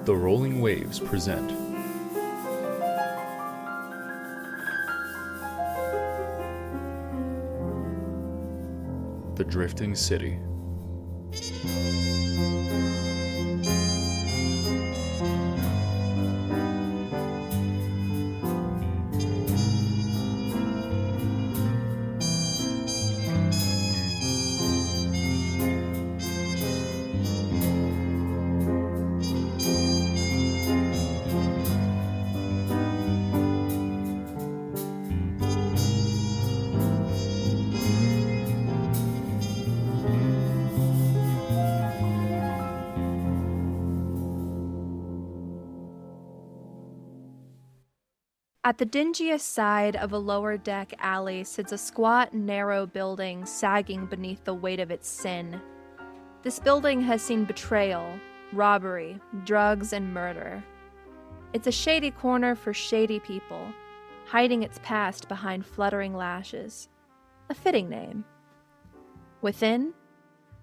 The Rolling Waves present The Drifting City. At the dingiest side of a lower deck alley sits a squat, narrow building sagging beneath the weight of its sin. This building has seen betrayal, robbery, drugs, and murder. It's a shady corner for shady people, hiding its past behind fluttering lashes. A fitting name. Within,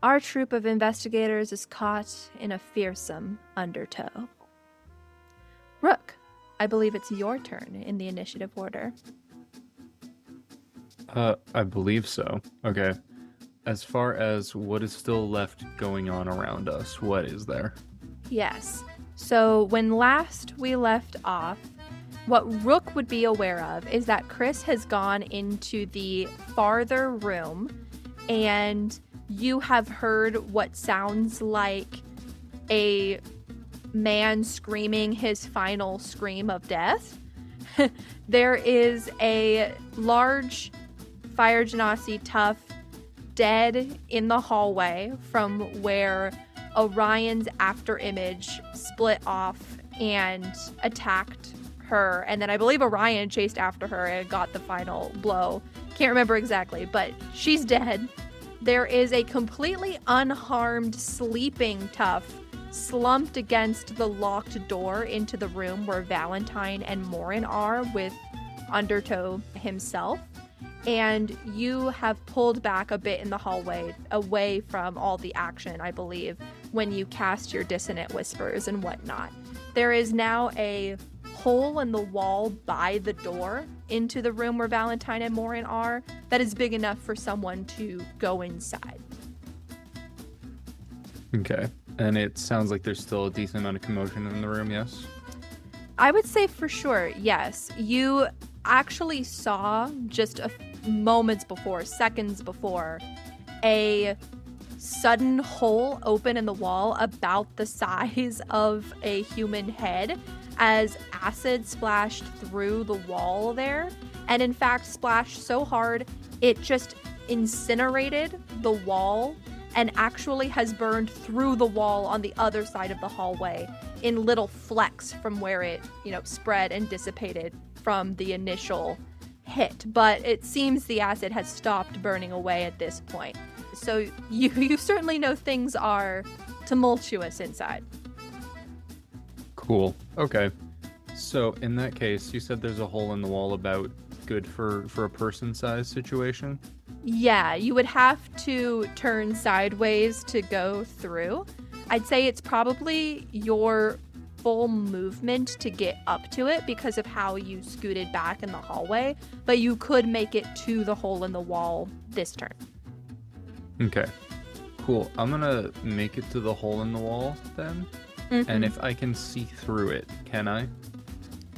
our troop of investigators is caught in a fearsome undertow. Rook, I believe it's your turn in the initiative order. I believe so. Okay. As far as what is still left going on around us, what is there? Yes. So when last we left off, what Rook would be aware of is that Chrys has gone into the farther room, and you have heard what sounds like a man screaming his final scream of death. There is a large fire genasi tough dead in the hallway from where Orion's after image split off and attacked her, and then I believe Orion chased after her and got the final blow. Can't remember exactly, but she's dead. There is a completely unharmed sleeping tough slumped against the locked door into the room where Valentine and Morin are with Undertow himself. And you have pulled back a bit in the hallway away from all the action, I believe, when you cast your dissonant whispers and whatnot. There is now a hole in the wall by the door into the room where Valentine and Morin are that is big enough for someone to go inside. Okay. And it sounds like there's still a decent amount of commotion in the room, yes? I would say for sure, yes. You actually saw just moments before, seconds before, a sudden hole open in the wall about the size of a human head as acid splashed through the wall there. And in fact, splashed so hard, it just incinerated the wall and actually has burned through the wall on the other side of the hallway in little flecks from where it, spread and dissipated from the initial hit. But it seems the acid has stopped burning away at this point. So you certainly know things are tumultuous inside. Cool. Okay. So in that case, you said there's a hole in the wall about good for a person-sized situation? Yeah, you would have to turn sideways to go through. I'd say it's probably your full movement to get up to it because of how you scooted back in the hallway, but you could make it to the hole in the wall this turn. Okay, cool. I'm gonna make it to the hole in the wall then, and if I can see through it, can I?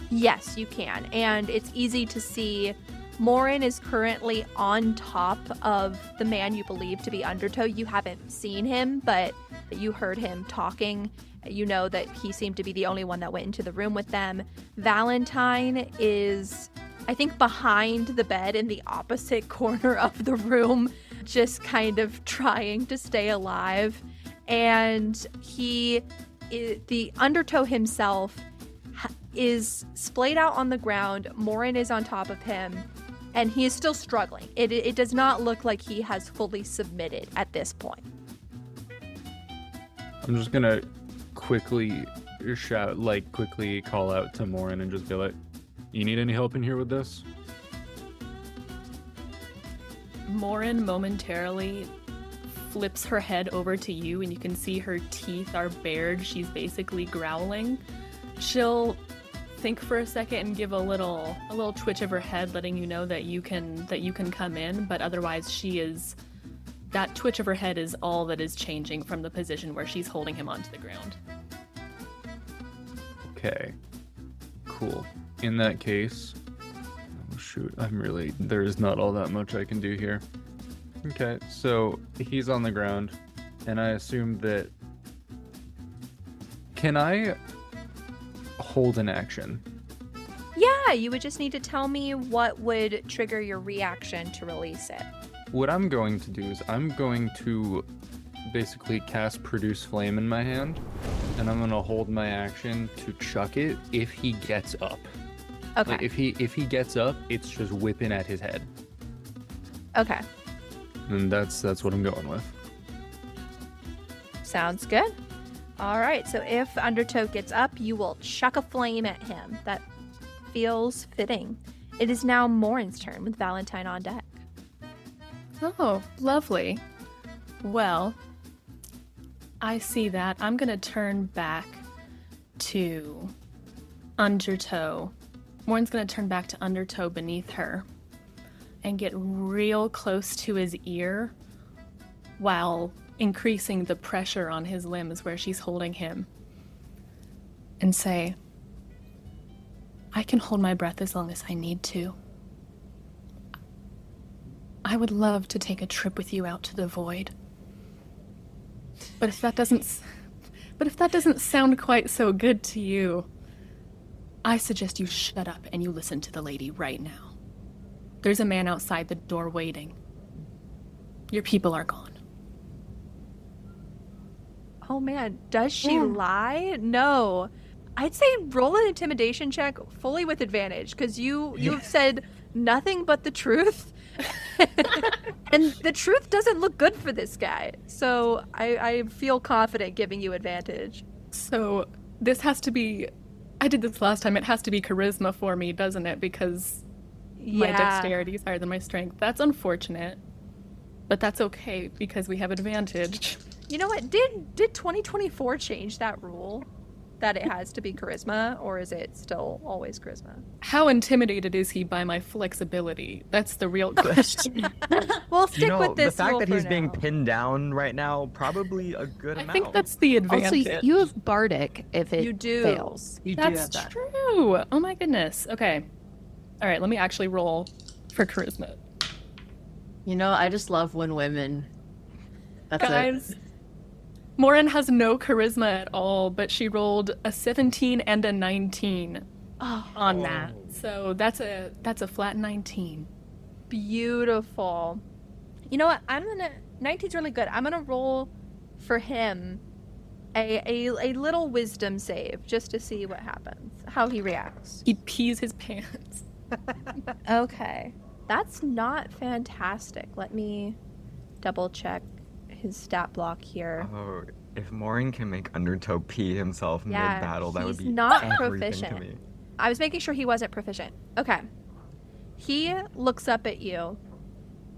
Yes, you can, and it's easy to see. Morin is currently on top of the man you believe to be Undertow. You haven't seen him, but you heard him talking. You know that he seemed to be the only one that went into the room with them. Valentine is, I think, behind the bed in the opposite corner of the room, just kind of trying to stay alive. And the Undertow himself is splayed out on the ground. Morin is on top of him, and he is still struggling. It does not look like he has fully submitted at this point. I'm just gonna quickly call out to Morin and just be like, you need any help in here with this? Morin momentarily flips her head over to you, and you can see her teeth are bared. She's basically growling. She'll think for a second and give a little twitch of her head, letting you know that you can come in, but otherwise that twitch of her head is all that is changing from the position where she's holding him onto the ground. Okay. Cool. In that case, oh shoot, there's not all that much I can do here. Okay, so he's on the ground, and I assume that, can I hold an action? Yeah, you would just need to tell me what would trigger your reaction to release it. What I'm going to do is I'm going to basically cast Produce Flame in my hand, and I'm going to hold my action to chuck it if he gets up. Okay. Like if he gets up, it's just whipping at his head. Okay. And that's what I'm going with. Sounds good. All right, so if Undertow gets up, you will chuck a flame at him. That feels fitting. It is now Morin's turn with Valentine on deck. Oh, lovely. Well, I see that. I'm going to turn back to Undertow. Morin's going to turn back to Undertow beneath her and get real close to his ear while increasing the pressure on his limbs where she's holding him, and say, I can hold my breath as long as I need to. I would love to take a trip with you out to the void. But if that doesn't sound quite so good to you, I suggest you shut up and you listen to the lady right now. There's a man outside the door waiting. Your people are gone. Oh man, does she lie? No. I'd say roll an intimidation check fully with advantage, because you have said nothing but the truth. And the truth doesn't look good for this guy. So I feel confident giving you advantage. So this has to be, I did this last time, it has to be charisma for me, doesn't it? Because my dexterity is higher than my strength. That's unfortunate, but that's okay because we have advantage. You know what? Did 2024 change that rule? That it has to be charisma, or is it still always charisma? How intimidated is he by my flexibility? That's the real question. We'll stick with this. The fact rule that for he's now. being pinned down right now, probably a good amount. I think that's the advantage. Also, you have Bardic if it You do. fails. You do That's have that. true. Oh my goodness. Okay. All right, let me actually roll for charisma. You know, I just love when women. That's it. Guys, Morin has no charisma at all, but she rolled a 17 and a 19 on that. So that's a flat 19. Beautiful. You know what? 19's really good. I'm gonna roll for him a little wisdom save just to see what happens, how he reacts. He pees his pants. Okay. That's not fantastic. Let me double check his stat block here. Oh, if Morin can make Undertow pee himself mid-battle, that would be he's not everything proficient. to me. I was making sure he wasn't proficient. Okay. He looks up at you,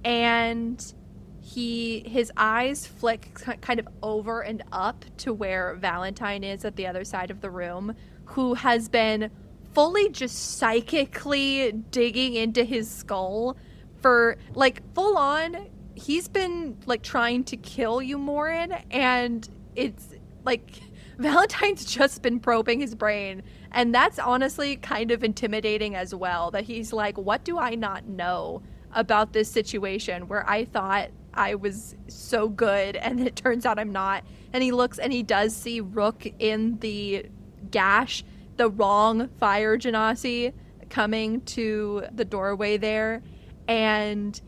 and his eyes flick kind of over and up to where Valentine is at the other side of the room, who has been fully just psychically digging into his skull for, like, full on. He's been, like, trying to kill you, Morin, and it's, like, Valentine's just been probing his brain, and that's honestly kind of intimidating as well, that he's like, what do I not know about this situation where I thought I was so good, and it turns out I'm not. And he looks, and he does see Rook in the gash, the wrong fire genasi coming to the doorway there, and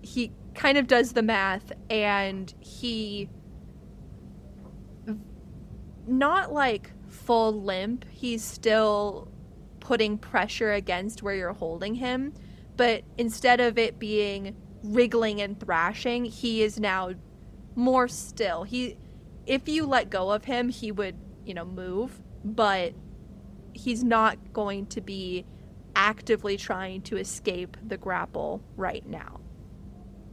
he kind of does the math, and he, not like full limp, he's still putting pressure against where you're holding him, but instead of it being wriggling and thrashing, he is now more still. If you let go of him, he would, move, but he's not going to be actively trying to escape the grapple right now.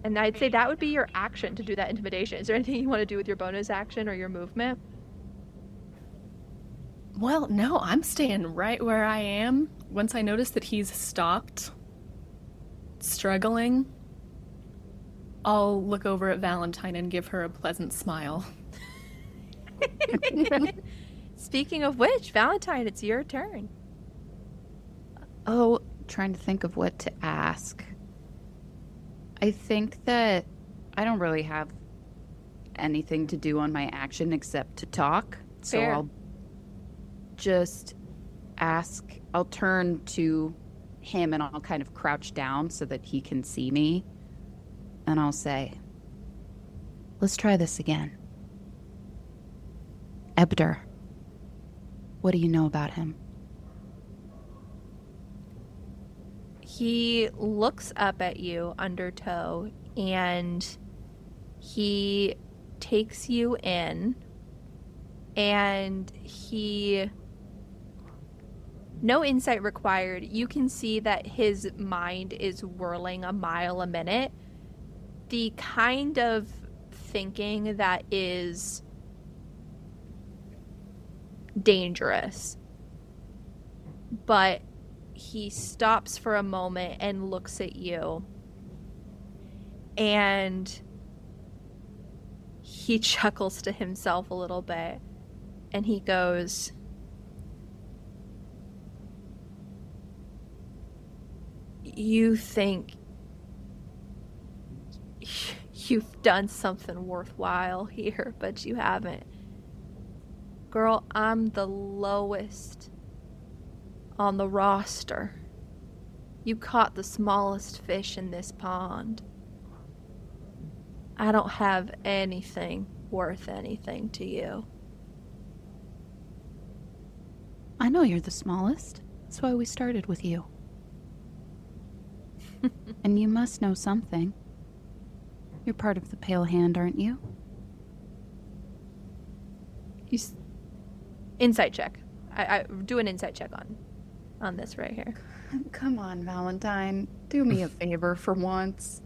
And I'd say that would be your action to do that intimidation. Is there anything you want to do with your bonus action or your movement? Well, no, I'm staying right where I am. Once I notice that he's stopped struggling, I'll look over at Valentine and give her a pleasant smile. Speaking of which, Valentine, it's your turn. Oh, trying to think of what to ask. I think that I don't really have anything to do on my action except to talk. So Fair. I'll just ask. I'll turn to him and I'll kind of crouch down so that he can see me. And I'll say, let's try this again. Ebder, what do you know about him? He looks up at you, Undertow, and he takes you in, and no insight required. You can see that his mind is whirling a mile a minute. The kind of thinking that is dangerous. But he stops for a moment and looks at you. And he chuckles to himself a little bit. And he goes, "You think you've done something worthwhile here, but you haven't. Girl, I'm the lowest on the roster. You caught the smallest fish in this pond. I don't have anything worth anything to you." I know you're the smallest. That's why we started with you. And you must know something. You're part of the Pale Hand, aren't you? Insight check. I do an insight check on this right here. Come on, Valentine. Do me a favor for once.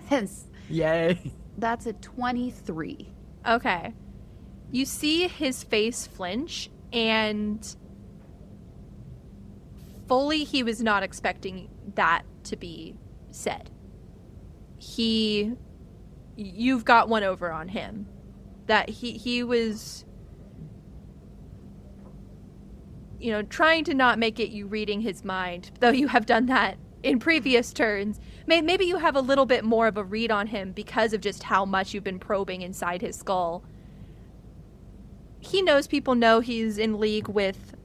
Yes. Yay. That's a 23. Okay. You see his face flinch, and fully he was not expecting that to be said. You've got one over on him. That he was, trying to not make it you reading his mind, though you have done that in previous turns. Maybe you have a little bit more of a read on him because of just how much you've been probing inside his skull. He knows people know he's in league with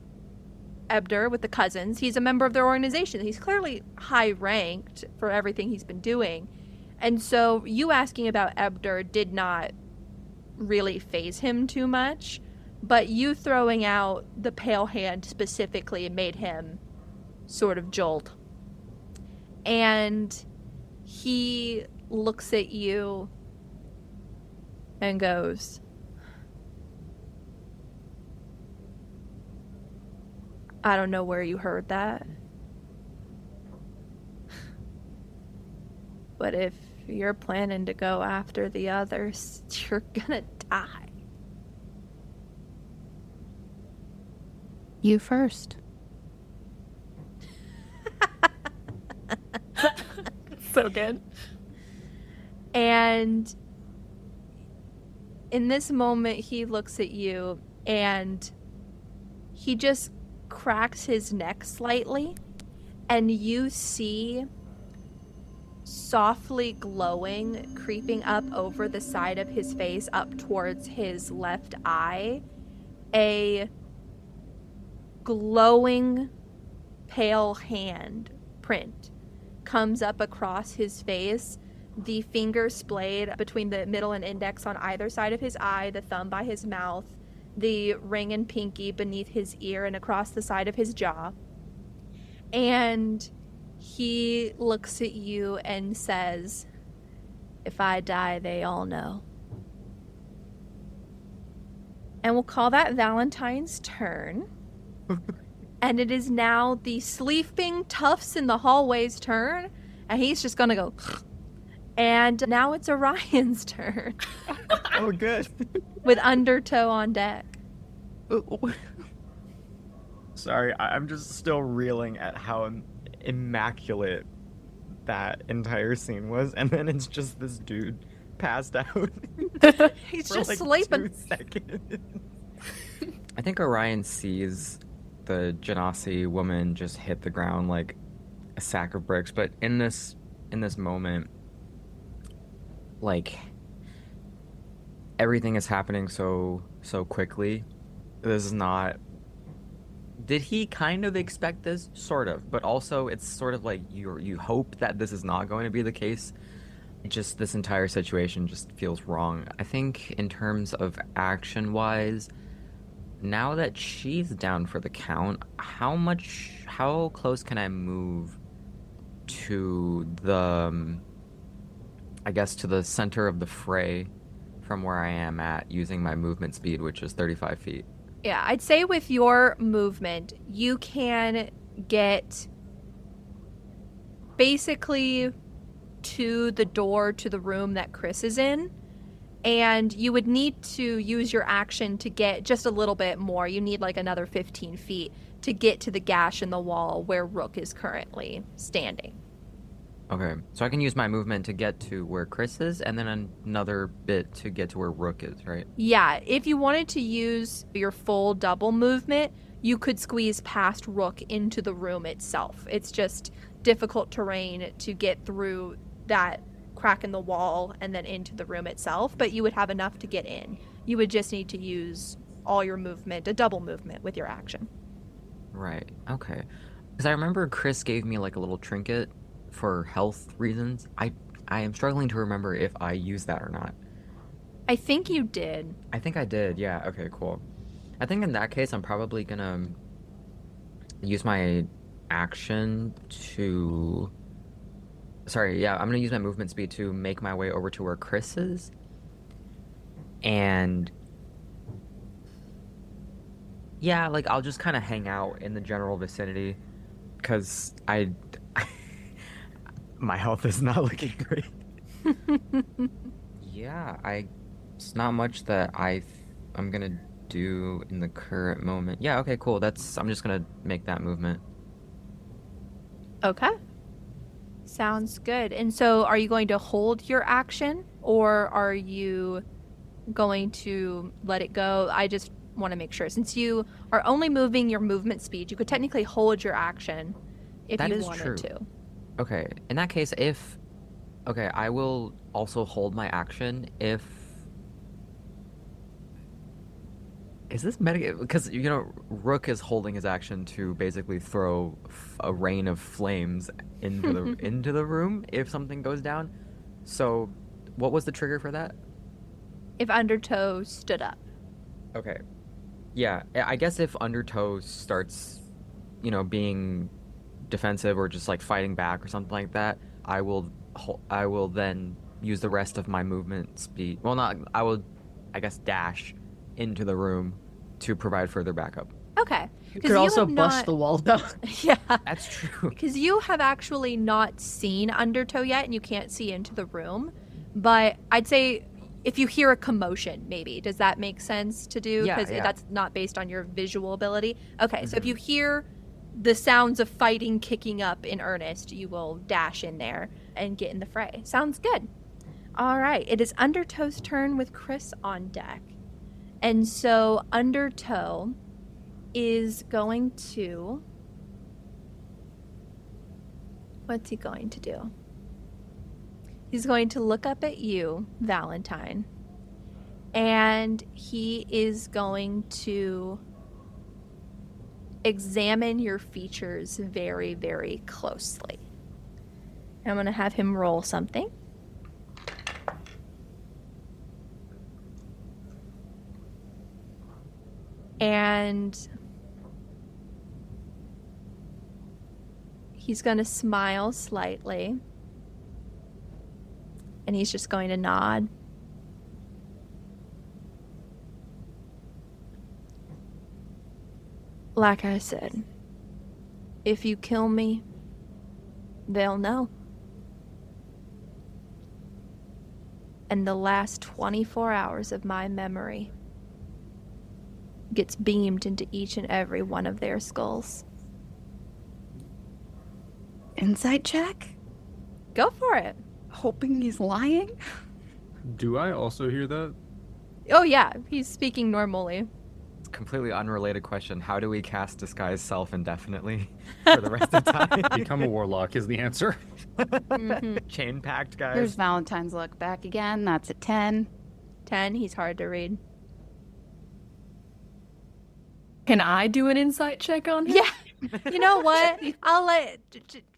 Ebder, with the cousins. He's a member of their organization. He's clearly high ranked for everything he's been doing. And so you asking about Ebder did not really faze him too much, but you throwing out the Pale Hand specifically made him sort of jolt. And he looks at you and goes, "I don't know where you heard that, but if you're planning to go after the others, you're gonna die." You first. So good. And in this moment, he looks at you and he just cracks his neck slightly, and you see softly glowing, creeping up over the side of his face up towards his left eye, a glowing pale hand print comes up across his face, the finger splayed between the middle and index on either side of his eye, the thumb by his mouth, the ring and pinky beneath his ear and across the side of his jaw. And he looks at you and says, "If I die, they all know." And we'll call that Valentine's turn. And it is now the sleeping toughs in the hallway's turn. And he's just gonna go And now it's Orion's turn Oh, good. with Undertow on deck. Sorry, I'm just still reeling at how immaculate that entire scene was, and then it's just this dude passed out He's for just like sleeping. 2 seconds. I think Orion sees the Genasi woman just hit the ground like a sack of bricks, but in this moment, like everything is happening so quickly. This is not. Did he kind of expect this? Sort of, but also it's sort of like you hope that this is not going to be the case. Just this entire situation just feels wrong. I think in terms of action-wise, now that she's down for the count, how close can I move to the, I guess, to the center of the fray from where I am at using my movement speed, which is 35 feet? Yeah, I'd say with your movement, you can get basically to the door to the room that Chrys is in, and you would need to use your action to get just a little bit more. You need like another 15 feet to get to the gash in the wall where Rook is currently standing. Okay, so I can use my movement to get to where Chrys is, and then another bit to get to where Rook is, right? Yeah, if you wanted to use your full double movement, you could squeeze past Rook into the room itself. It's just difficult terrain to get through that crack in the wall and then into the room itself, but you would have enough to get in. You would just need to use all your movement, a double movement with your action. Right, okay. Because I remember Chrys gave me like a little trinket for health reasons. I am struggling to remember if I used that or not. I think you did. I think I did, yeah, okay, cool. I think in that case, I'm probably gonna use my action to... Sorry, yeah, I'm gonna use my movement speed to make my way over to where Chrys is. And... yeah, like, I'll just kind of hang out in the general vicinity. Because My health is not looking great. yeah, it's not much that I'm gonna do in the current moment. Yeah, okay, cool. I'm just gonna make that movement. Okay. Sounds good. And so are you going to hold your action or are you going to let it go? I just want to make sure. Since you are only moving your movement speed, you could technically hold your action if That you is wanted true. to. Okay, in that case, okay, I will also hold my action if... Is this meta? Because, Rook is holding his action to basically throw a rain of flames into the room if something goes down. So, what was the trigger for that? If Undertow stood up. Okay. Yeah, I guess if Undertow starts, being defensive or just like fighting back or something like that, I will then use the rest of my movement speed. Well, I will, I guess, dash into the room to provide further backup. Okay. You could also bust the wall down. Yeah. That's true. Because you have actually not seen Undertow yet and you can't see into the room. But I'd say if you hear a commotion, maybe. Does that make sense to do? Yeah, Because yeah. that's not based on your visual ability. Okay, so if you hear the sounds of fighting kicking up in earnest, you will dash in there and get in the fray. Sounds good. All right, it is Undertow's turn with Chrys on deck. And so Undertow is going to... What's he going to do? He's going to look up at you, Valentine, and he is going to examine your features very, very closely. I'm going to have him roll something. And he's going to smile slightly. And he's just going to nod. Like I said, if you kill me, they'll know. and the last 24 hours of my memory gets beamed into each and every one of their skulls. Insight check? Go for it. Hoping he's lying? Do I also hear that? Oh yeah, he's speaking normally. It's a completely unrelated question. How do we cast Disguise Self indefinitely for the rest of the time? Become a warlock is the answer. Chain packed, Here's guys. Valentine's look back again. That's a 10. 10, he's hard to read. Can I do an insight check on him? Yeah. You know what? I'll let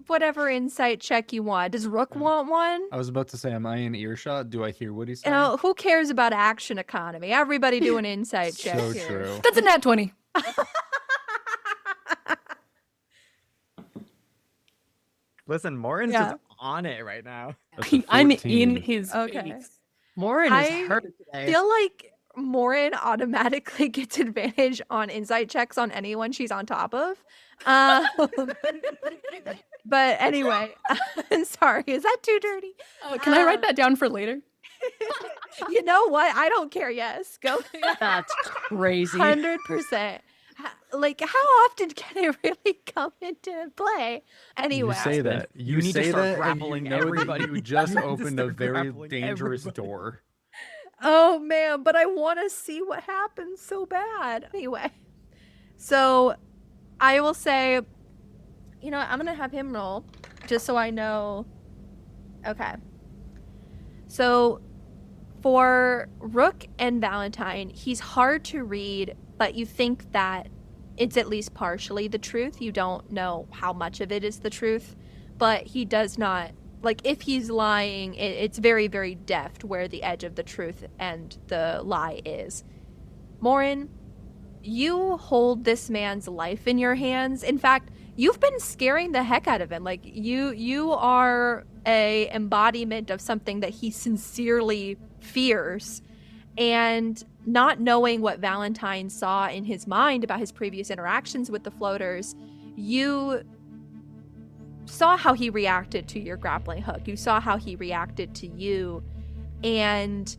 whatever insight check you want. Does Rook want one? I was about to say, am I in earshot? Do I hear what he's You saying? know, who cares about action economy? Everybody do an insight check So here. true. That's a nat 20. Listen, Morin's Yeah. just on it right now. That's a I'm 14. in his Okay. face. Morin I is hurt today. feel like Morin automatically gets advantage on insight checks on anyone she's on top of. But anyway, I'm sorry. Is that too dirty? Oh, can I write that down for later? You know what? I don't care. Yes, go. That's crazy. 100%. Like, how often can it really come into play? Anyway, You say that. You need to say start that, and grappling you know everybody. that you just You need to opened a start very grappling dangerous everybody. door. oh man, but I want to see what happens so bad. Anyway, so I will say, you know what, I'm gonna have him roll just so I know. Okay. So for Rook and Valentine, he's hard to read, but you think that it's at least partially the truth. You don't know how much of it is the truth, but he does not, like, if he's lying, it's very, very deft where the edge of the truth and the lie is. Morin, you hold this man's life in your hands. In fact, you've been scaring the heck out of him. Like, you are a embodiment of something that he sincerely fears. And not knowing what Valentine saw in his mind about his previous interactions with the floaters, you saw how he reacted to your grappling hook. You saw how he reacted to you. And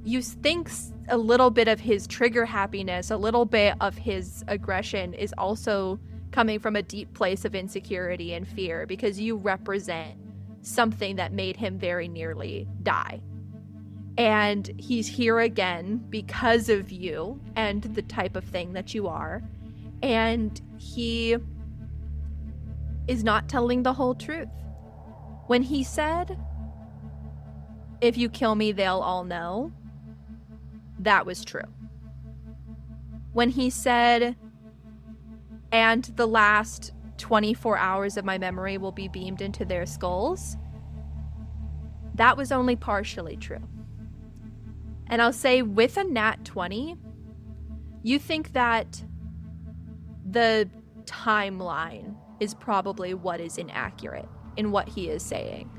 you think a little bit of his trigger happiness, a little bit of his aggression is also coming from a deep place of insecurity and fear, because you represent something that made him very nearly die. And he's here again because of you and the type of thing that you are. And he is not telling the whole truth. When he said, "If you kill me, they'll all know," that was true. When he said, "And the last 24 hours of my memory will be beamed into their skulls," that was only partially true. And I'll say, with a nat 20, you think that the timeline is probably what is inaccurate in what he is saying.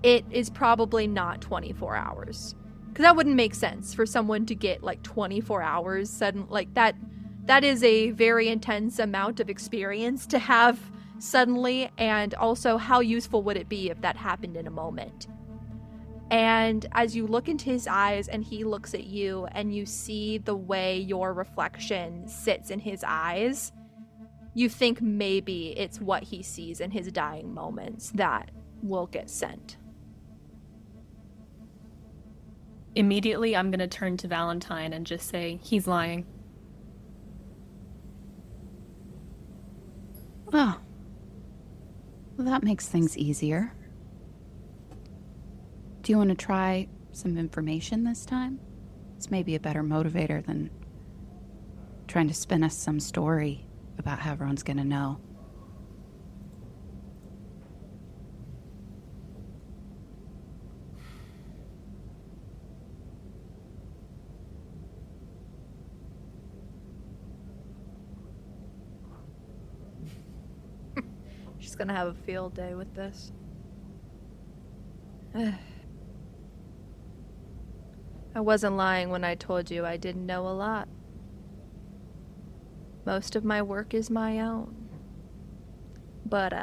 It is probably not 24 hours. Because that wouldn't make sense for someone to get like 24 hours sudden, like that. That is a very intense amount of experience to have suddenly, and also how useful would it be if that happened in a moment? And as you look into his eyes and he looks at you and you see the way your reflection sits in his eyes, you think maybe it's what he sees in his dying moments that will get sent. Immediately, I'm going to turn to Valentine and just say, he's lying. Oh. Well, that makes things easier. Do you want to try some information this time? It's maybe a better motivator than trying to spin us some story about how everyone's gonna know. She's gonna have a field day with this. I wasn't lying when I told you I didn't know a lot. Most of my work is my own. But,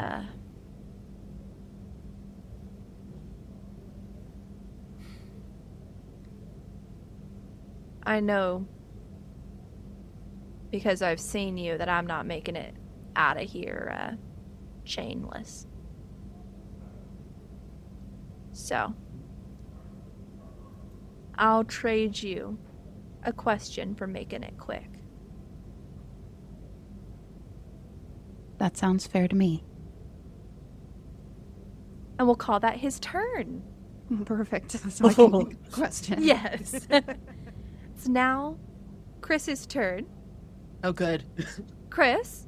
I know, because I've seen you, that I'm not making it out of here chainless. So, I'll trade you a question for making it quick. That sounds fair to me. And we'll call that his turn. Perfect. So I can think of a question. Yes. It's now Chris's turn. Oh, good. Chris,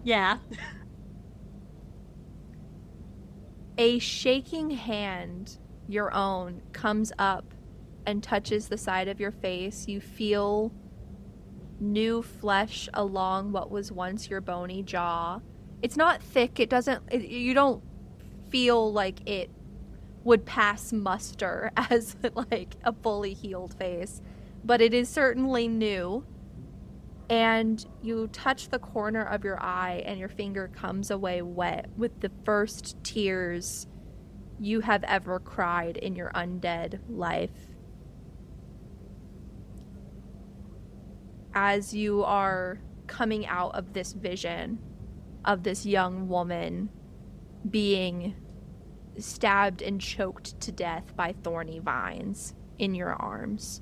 Yeah. a shaking hand, your own, comes up and touches the side of your face. You feel new flesh along what was once your bony jaw. It's not thick. You don't feel like it would pass muster as like a fully healed face, but it is certainly new. And you touch the corner of your eye and your finger comes away wet with the first tears you have ever cried in your undead life. As you are coming out of this vision of this young woman being stabbed and choked to death by thorny vines in your arms.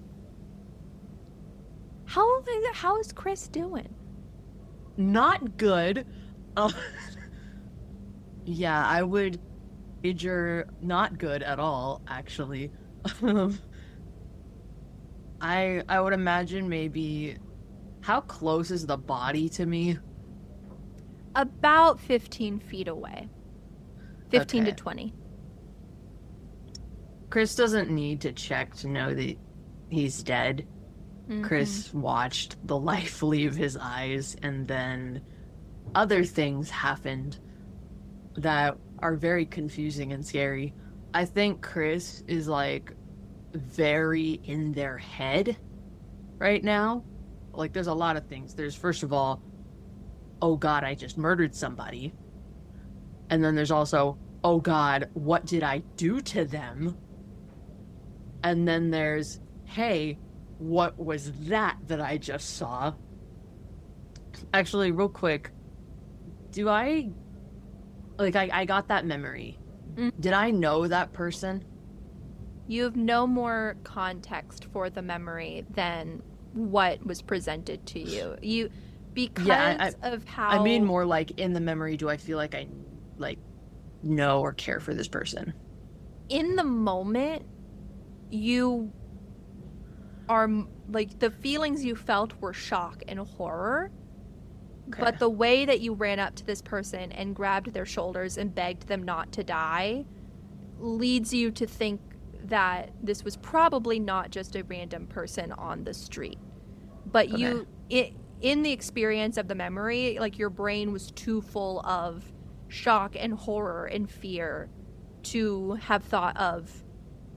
How is Chris doing? Not good. Yeah, I would wager not good at all, actually. I would imagine maybe... How close is the body to me? About 15 feet away. 15 to Okay. 20. Chris doesn't need to check to know that he's dead. Mhm. Chris watched the life leave his eyes, and then other things happened that are very confusing and scary. I think Chris is like very in their head right now. Like, there's a lot of things. There's, first of all, oh God, I just murdered somebody. And then there's also, oh God, what did I do to them? And then there's, hey, what was that I just saw? Actually, real quick, I got that memory. Mm. Did I know that person? You have no more context for the memory than what was presented to you. Because of how... I mean more like in the memory, do I feel like I know or care for this person? In the moment, you are like, the feelings you felt were shock and horror. Okay. But the way that you ran up to this person and grabbed their shoulders and begged them not to die leads you to think that this was probably not just a random person on the street. But in the experience of the memory, like, your brain was too full of shock and horror and fear to have thought of,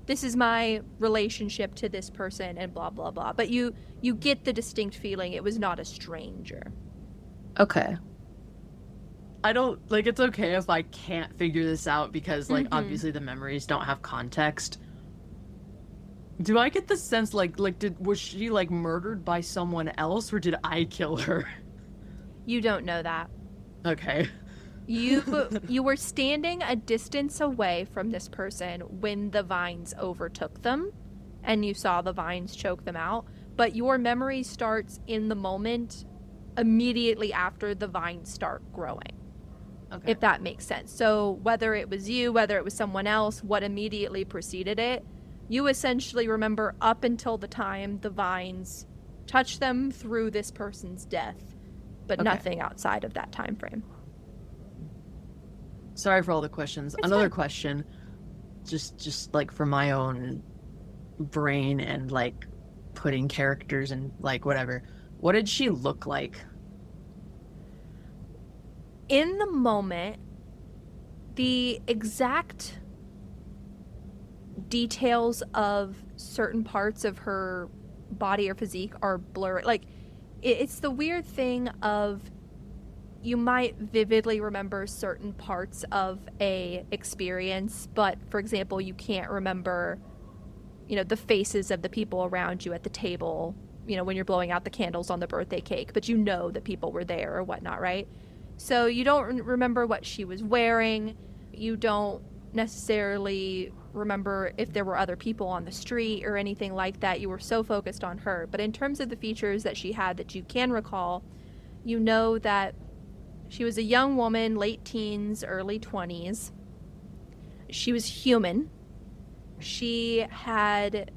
this is my relationship to this person and blah, blah, blah. But you get the distinct feeling it was not a stranger. Okay. I don't, it's okay if I can't figure this out because, obviously the memories don't have context. Do I get the sense, was she, murdered by someone else, or did I kill her? You don't know that. Okay. You were standing a distance away from this person when the vines overtook them, and you saw the vines choke them out, but your memory starts in the moment immediately after the vines start growing. Okay. If that makes sense. So whether it was you, whether it was someone else, what immediately preceded it, you essentially remember up until the time the vines touched them through this person's death, but Okay. nothing outside of that time frame. Sorry for all the questions. It's Another fine. question, just for my own brain and putting characters and whatever. What did she look like? In the moment, the exact details of certain parts of her body or physique are blurry. It's the weird thing of, you might vividly remember certain parts of a experience, but for example, you can't remember the faces of the people around you at the table, when you're blowing out the candles on the birthday cake, but you know that people were there or whatnot, right? So you don't remember what she was wearing. You don't necessarily remember if there were other people on the street or anything like that. You were so focused on her. But in terms of the features that she had that you can recall, you know that she was a young woman, late teens, early 20s. She was human. She had,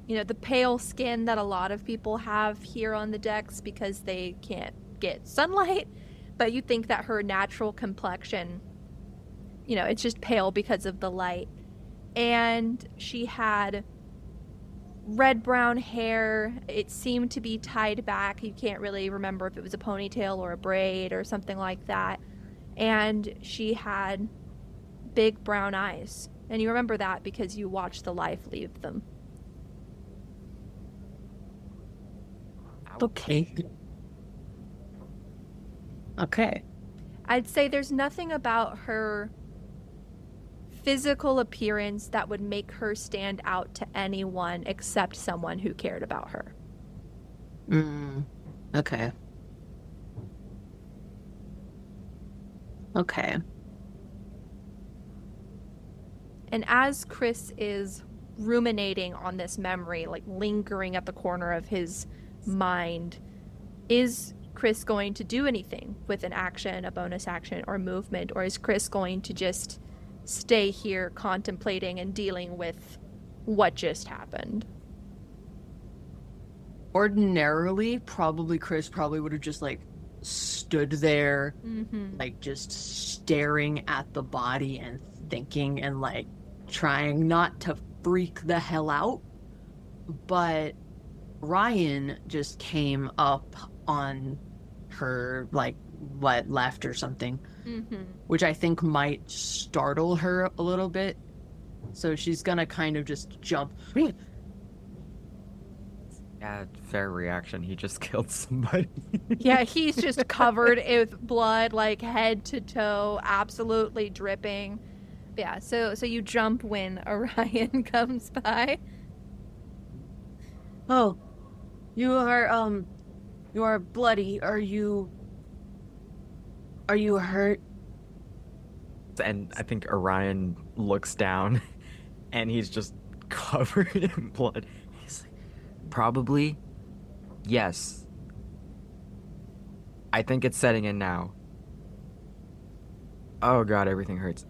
the pale skin that a lot of people have here on the decks because they can't get sunlight. But you think that her natural complexion, it's just pale because of the light. And she had red-brown hair. It seemed to be tied back. You can't really remember if it was a ponytail or a braid or something like that. And she had big brown eyes. And you remember that because you watched the life leave them. Okay. Okay. I'd say there's nothing about her physical appearance that would make her stand out to anyone except someone who cared about her. Okay. Okay. And as Chrys is ruminating on this memory, like lingering at the corner of his mind, is Chrys going to do anything with an action, a bonus action, or movement? Or is Chrys going to just stay here contemplating and dealing with what just happened? Ordinarily, Chrys probably would have just, stood there, just staring at the body and thinking and, trying not to freak the hell out. But Ryan just came up on her, left or something, which I think might startle her a little bit. So she's gonna kind of just jump. Yeah, fair reaction. He just killed somebody. Yeah, he's just covered with blood, head to toe, absolutely dripping. Yeah, so you jump when Orion comes by. Oh, you are bloody. Are you hurt? And I think Orion looks down and he's just covered in blood. He's like, probably, yes. I think it's setting in now. Oh god, everything hurts.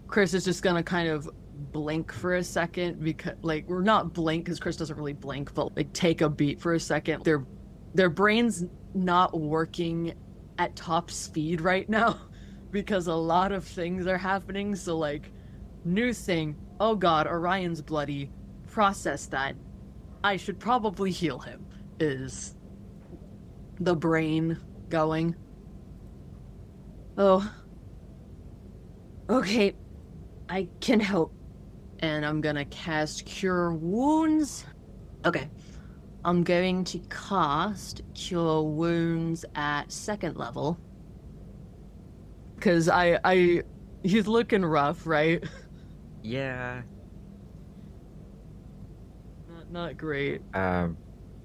Chrys is just gonna kind of blink for a second because, we're not blink because Chrys doesn't really blink, but take a beat for a second. Their brain's not working at top speed right now because a lot of things are happening. So new thing, oh god, Orion's bloody, process that. I should probably heal him, is the brain going. Oh. Okay, I can help. And I'm gonna cast Cure Wounds. Okay. I'm going to cast Cure Wounds at 2nd level. Cause he's looking rough, right? Yeah. Not great. I'm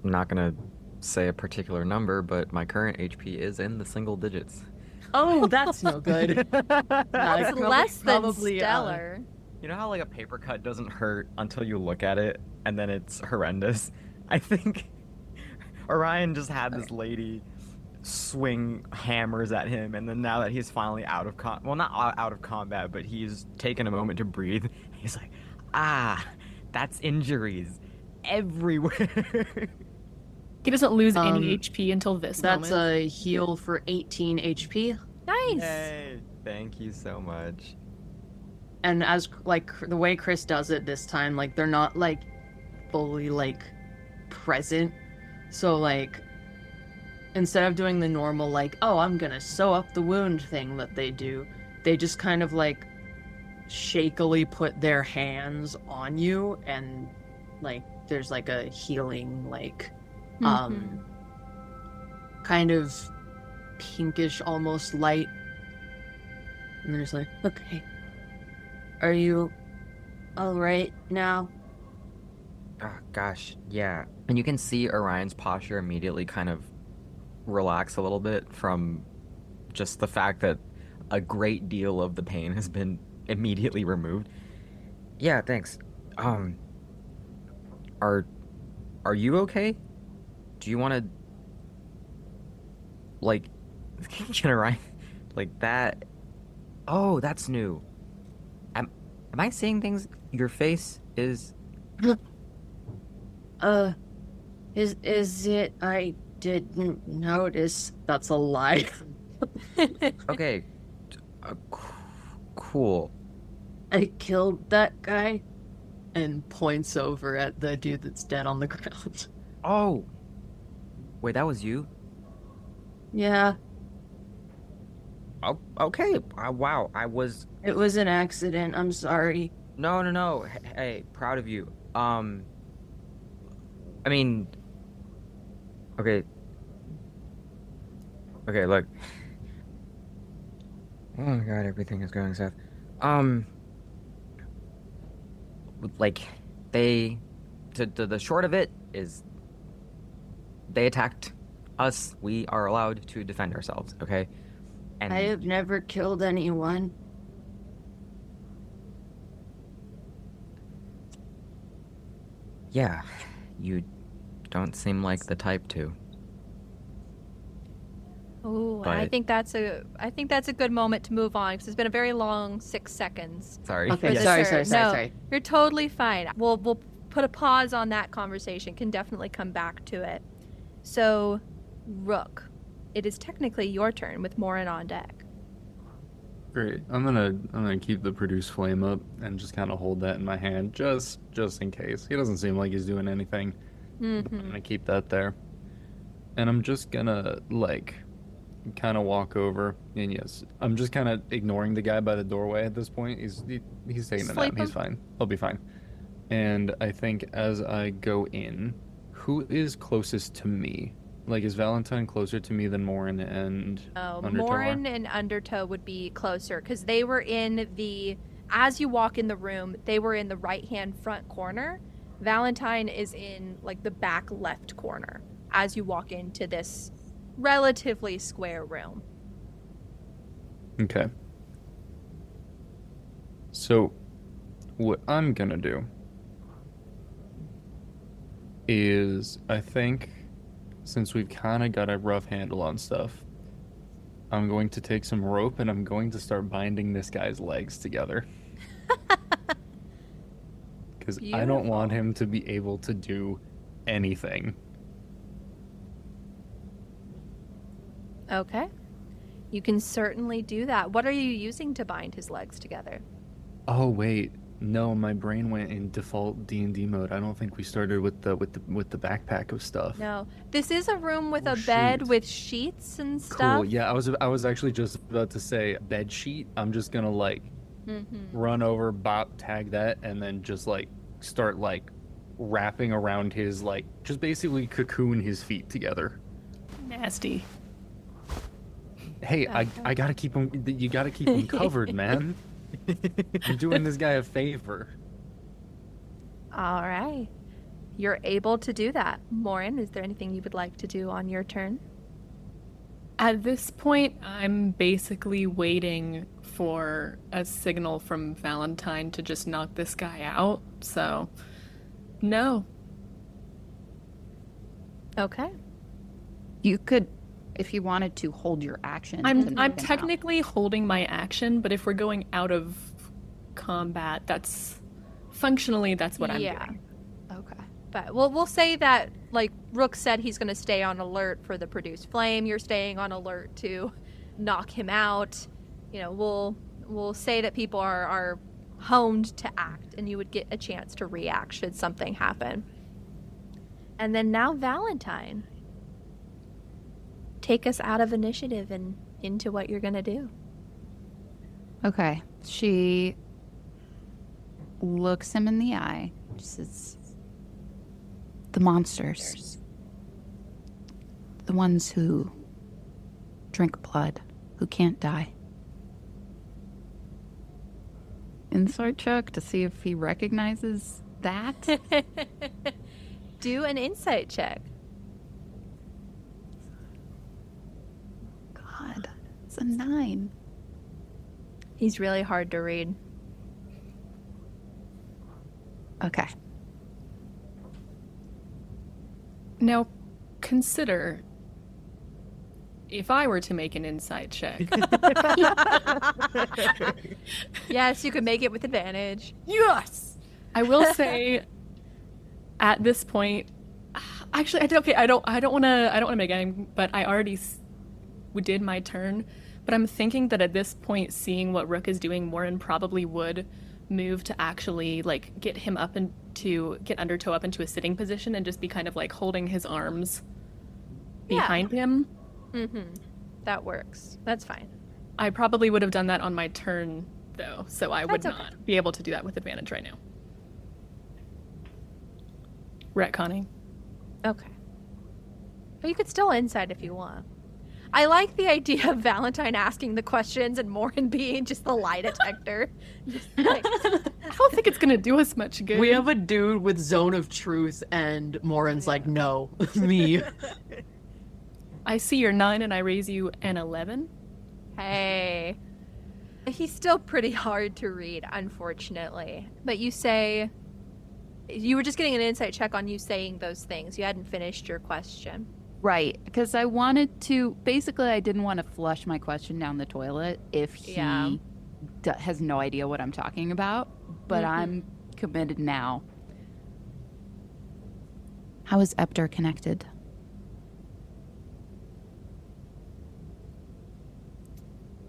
not gonna say a particular number, but my current HP is in the single digits. Oh, that's no good. That's less than stellar. You know how a paper cut doesn't hurt until you look at it, and then it's horrendous? I think Orion just had this lady swing hammers at him, and then now that he's finally out of not out of combat, but he's taken a moment to breathe, he's like, that's injuries everywhere. He doesn't lose any HP until this That's moment. a heal for 18 HP. Nice. Hey, thank you so much. And as the way Chrys does it this time, they're not fully present. So instead of doing the normal oh, I'm gonna sew up the wound thing that they do, they just kind of shakily put their hands on you, and there's a healing kind of pinkish almost light And then it's like, okay. Are you alright now? Oh, gosh, yeah. And you can see Orion's posture immediately kind of relax a little bit from just the fact that a great deal of the pain has been immediately removed. Yeah, thanks. Are you okay? Do you want to like get Orion like that? Oh, that's new. Am I seeing things? Your face is Is it? I didn't notice. That's a lie. okay. Cool. I killed that guy and points over at the dude that's dead on the ground. Oh. Wait, that was you? Yeah, Oh, okay. Wow. it was an accident. I'm sorry. No. Hey, proud of you. I mean, okay. Okay, look. Oh God, everything is going south. Like, the short of it is, they attacked us. We are allowed to defend ourselves, okay? And I have never killed anyone. yeah, you don't seem like the type to. Oh, I But- think that's a good moment to move on because it's been a very long 6 seconds. Sorry. Okay, for the sorry, turn. sorry, No, sorry. You're totally fine. We'll put a pause on that conversation. Can definitely come back to it. So, Rook, it is technically your turn with Morin on deck. Great. I'm gonna keep the produce flame up and just kind of hold that in my hand, just in case. He doesn't seem like he's doing anything. I'm gonna keep that there, and I'm just gonna kind of walk over. And yes, I'm just kind of ignoring the guy by the doorway at this point. He's taking a nap. Sleep He's him? fine. I'll be fine. And I think as I go in, who is closest to me? Like, is Valentine closer to me than Morin and Undertow are? Morin and Undertow would be closer because they were as you walk in the room, they were in the right-hand front corner. Valentine is in, the back left corner as you walk into this relatively square room. Okay. So, what I'm gonna do is, I think, since we've kind of got a rough handle on stuff, I'm going to take some rope and I'm going to start binding this guy's legs together. Because I don't want him to be able to do anything. Okay. You can certainly do that. What are you using to bind his legs together? Oh wait, no, my brain went in default D&D mode. I don't think we started with the backpack of stuff. No. This is a room with Oh, a bed shoot. with sheets and stuff. Cool. Yeah, I was actually just about to say bed sheet. I'm just gonna run over, bop, tag that, and then just start wrapping around his just basically cocoon his feet together. Nasty. Hey, I gotta keep him. You gotta keep him covered, man. You're doing this guy a favor. All right. You're able to do that. Morin, is there anything you would like to do on your turn? At this point, I'm basically waiting for a signal from Valentine to just knock this guy out. So, no. Okay. You could, if you wanted to, hold your action. to I'm knock him out. technically holding my action, but if we're going out of combat, that's functionally what I'm doing. Okay. But we'll say that Rook said he's going to stay on alert for the produced flame. You're staying on alert to knock him out. We'll say that people are honed to act, and you would get a chance to react should something happen. And then now Valentine. Take us out of initiative and into what you're going to do. Okay. She looks him in the eye. She says, the monsters. The ones who drink blood, who can't die. insight check to see if he recognizes that. Do an insight check. God, it's a 9. He's really hard to read. Okay. Now, consider if I were to make an insight check. Yes, you could make it with advantage. Yes. I will say, at this point, actually, I don't want to make any, but I already did my turn. But I'm thinking that at this point, seeing what Rook is doing, Morin probably would move to actually like get him up and to get Undertow up into a sitting position and just be kind of like holding his arms behind him. Mm-hmm. That works. That's fine. I probably would have done that on my turn though, so I would That's not be able to do that with advantage right now. Retconning. Okay. But you could still insight if you want. I like the idea of Valentine asking the questions and Morin being just the lie detector. Just like, I don't think it's gonna do us much good. We have a dude with zone of truth, and Morin's like, no, me. I see your 9 and I raise you an 11. hey. He's still pretty hard to read, unfortunately. But you say... You were just getting an insight check on you saying those things. You hadn't finished your question. Right, because I wanted to... Basically, I didn't want to flush my question down the toilet if he has no idea what I'm talking about. But I'm committed now. How is Epter connected?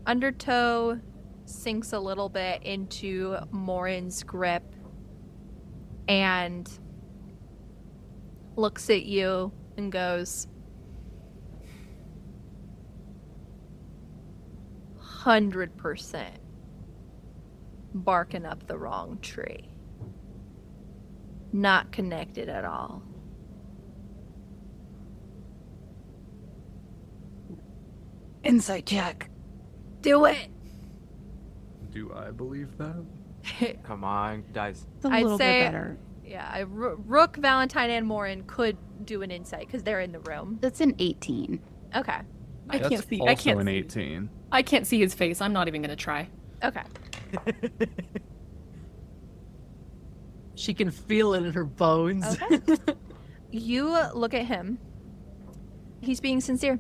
Undertow sinks a little bit into Morin's grip and looks at you and goes, 100% barking up the wrong tree. Not connected at all. Insight check. Do it! Do I believe that? Come on, guys. It's a I'd little say- bit better. Yeah, Rook, Valentine, and Morin could do an insight because they're in the room. That's an 18. Okay. I That's can't see. also I can't an see. 18. I can't see his face. I'm not even gonna try. Okay. She can feel it in her bones. Okay. You look at him. He's being sincere.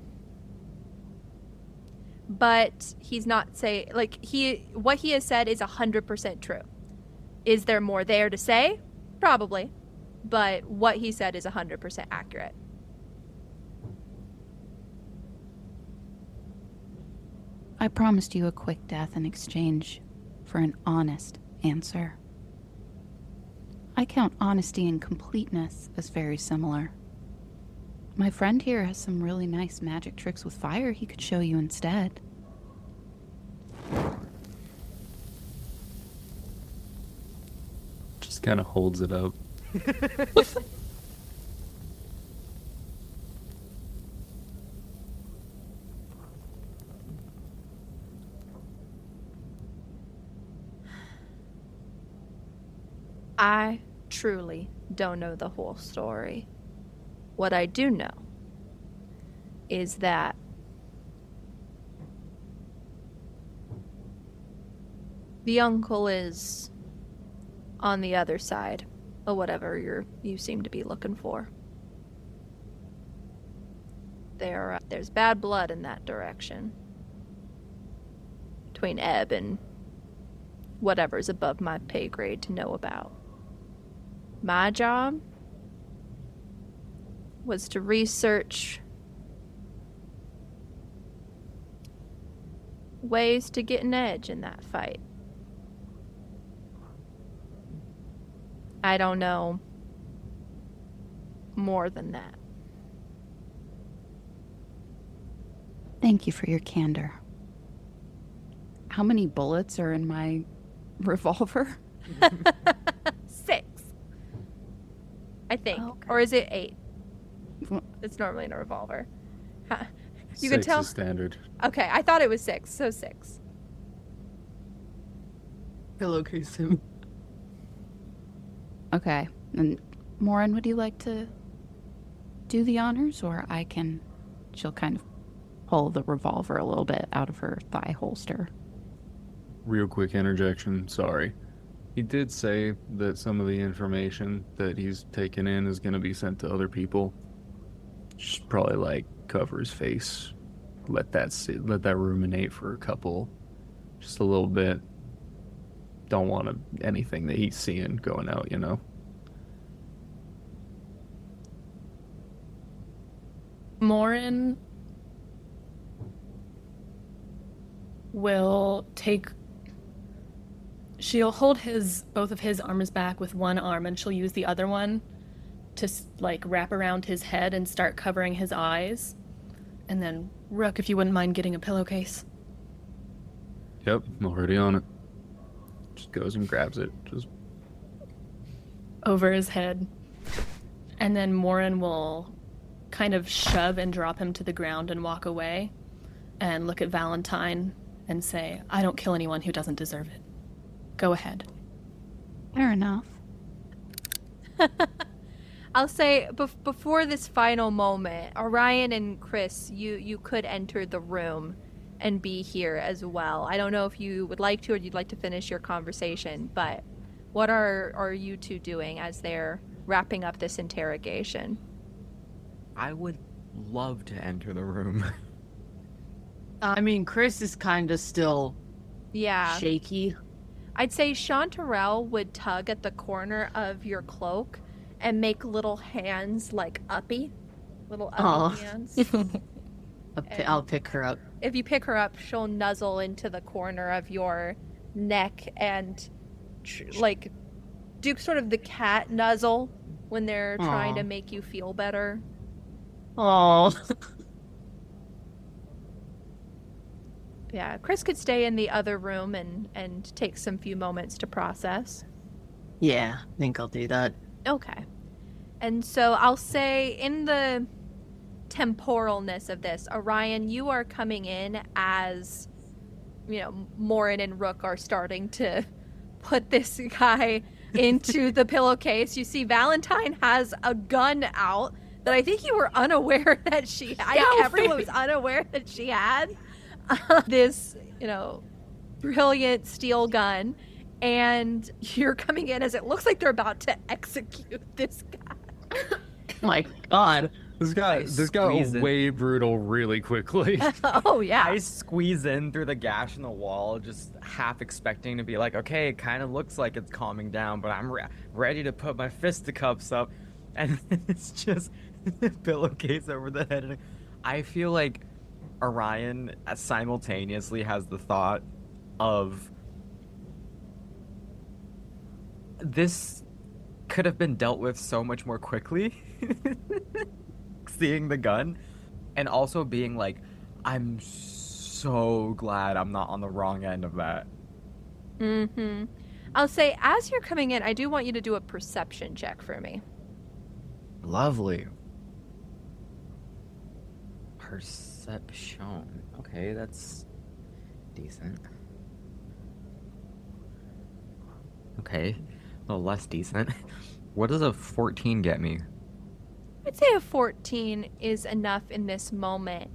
But he's not say what he has said is 100% true. Is there more there to say? Probably. But what he said is 100% accurate. I promised you a quick death in exchange for an honest answer. I count honesty and completeness as very similar. My friend here has some really nice magic tricks with fire he could show you instead. Just kind of holds it up. I truly don't know the whole story. What I do know is that the uncle is on the other side of whatever you seem to be looking for. There's bad blood in that direction. Between Ebb and whatever's above my pay grade to know about. My job was to research ways to get an edge in that fight. I don't know more than that. Thank you for your candor. How many bullets are in my revolver? 6. I think. Okay. Or is it 8? Well- It's normally in a revolver. Huh. You 6 can tell. is standard. Okay, I thought it was 6, so 6. pillowcase him. Okay. And Morin, would you like to do the honors, or I can? She'll kind of pull the revolver a little bit out of her thigh holster. Real quick interjection, sorry. He did say that some of the information that he's taken in is going to be sent to other people. Just probably like cover his face, let that sit, let that ruminate for just a little bit. Don't want anything that he's seeing going out, you know. Morin will take. She'll hold both of his arms back with one arm, and she'll use the other one to like wrap around his head and start covering his eyes. And then, Rook, if you wouldn't mind getting a pillowcase. Yep, I'm already on it. Just goes and grabs it. Just Over his head. And then Morin will kind of shove and drop him to the ground and walk away and look at Valentine and say, I don't kill anyone who doesn't deserve it. Go ahead. Fair enough. I'll say before this final moment, Orion and Chrys, you could enter the room and be here as well. I don't know if you would like to or you'd like to finish your conversation, but what are you two doing as they're wrapping up this interrogation? I would love to enter the room. I mean, Chrys is kind of still shaky. I'd say Chanterelle would tug at the corner of your cloak and make little hands like uppy. Little uppy hands. I'll pick her up. If you pick her up, she'll nuzzle into the corner of your neck and like do sort of the cat nuzzle when they're trying to make you feel better. Oh. Yeah, Chrys could stay in the other room and take some few moments to process. Yeah, I think I'll do that. Okay. And so I'll say in the temporalness of this, Orion, you are coming in as, you know, Morin and Rook are starting to put this guy into the pillowcase. You see Valentine has a gun out that I think you were unaware that she had. I think everyone was unaware that she had this, you know, brilliant steel gun. And you're coming in as it looks like they're about to execute this guy. My God. This got way brutal really quickly. Oh, yeah. I squeeze in through the gash in the wall, just half expecting to be like, okay, it kind of looks like it's calming down, but I'm ready to put my fisticuffs up. And it's just a pillowcase over the head. And I feel like Orion simultaneously has the thought of, this could have been dealt with so much more quickly. Seeing the gun and also being like, I'm so glad I'm not on the wrong end of that. Mm-hmm. I'll say, as you're coming in, I do want you to do a perception check for me. Lovely. Perception. Okay, that's decent. Okay, a little less decent. What does a 14 get me? I'd say a 14 is enough in this moment.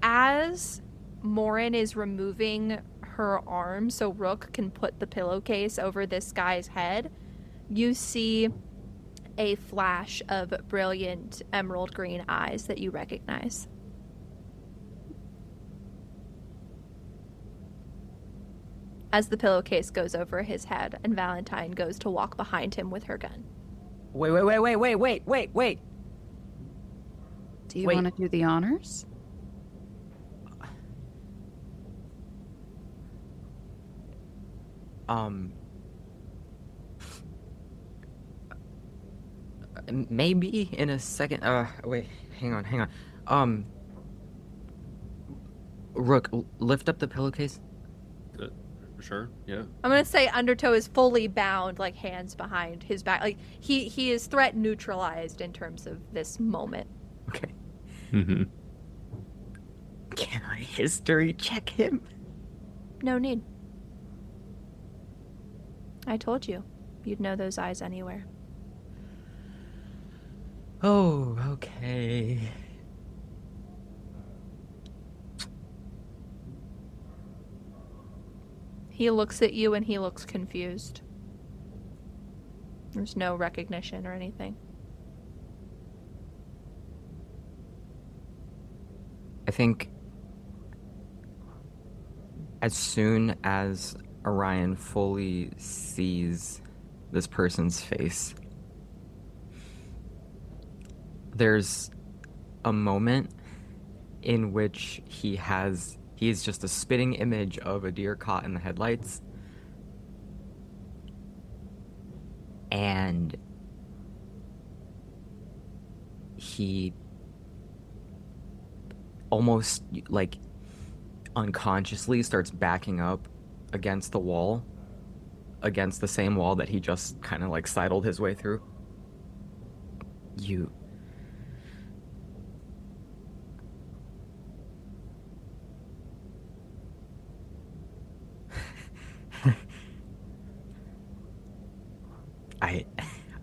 As Morin is removing her arm so Rook can put the pillowcase over this guy's head, you see a flash of brilliant emerald green eyes that you recognize. As the pillowcase goes over his head and Valentine goes to walk behind him with her gun. Wait. Do you want to do the honors? Maybe in a second. Wait, hang on. Rook, lift up the pillowcase. Sure, yeah. I'm gonna say Undertow is fully bound, like hands behind his back. Like he is threat neutralized in terms of this moment. Okay. Mm-hmm. Can I history check him? No need. I told you. You'd know those eyes anywhere. Oh, okay. He looks at you and he looks confused. There's no recognition or anything. I think as soon as Orion fully sees this person's face, there's a moment in which he's just a spitting image of a deer caught in the headlights. And he almost like unconsciously starts backing up against the wall, against the same wall that he just kind of like sidled his way through. You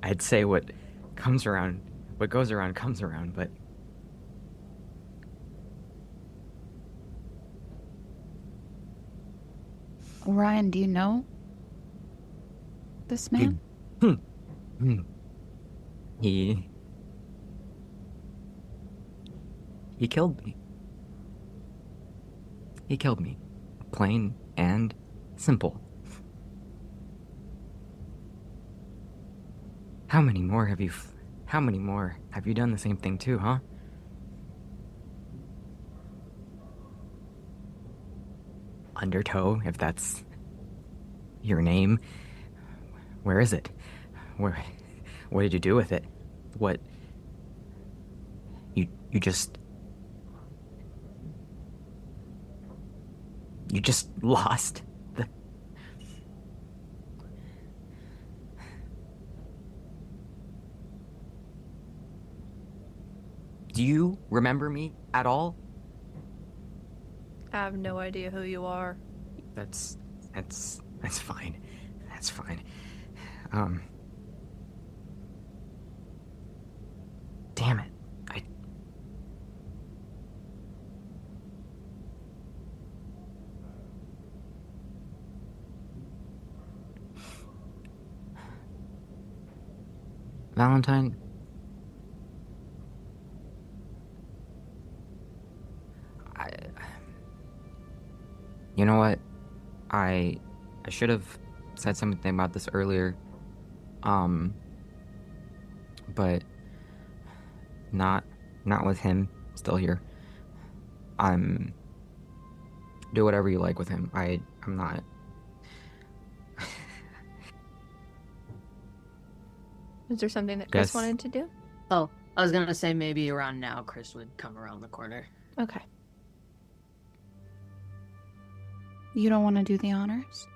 I'd say what goes around comes around, but Orion, do you know this man? He killed me. He killed me. Plain and simple. How many more have you done the same thing too, huh? Undertow, if that's your name. Where is it? What did you do with it? What? You just lost the... Do you remember me at all? I have no idea who you are. That's fine. That's fine. Damn it. Valentine. You know what? I should have said something about this earlier. But not with him still here. Do whatever you like with him. I'm not. Is there something that Chrys Yes. wanted to do? Oh, I was gonna say maybe around now Chrys would come around the corner. Okay. You don't want to do the honors?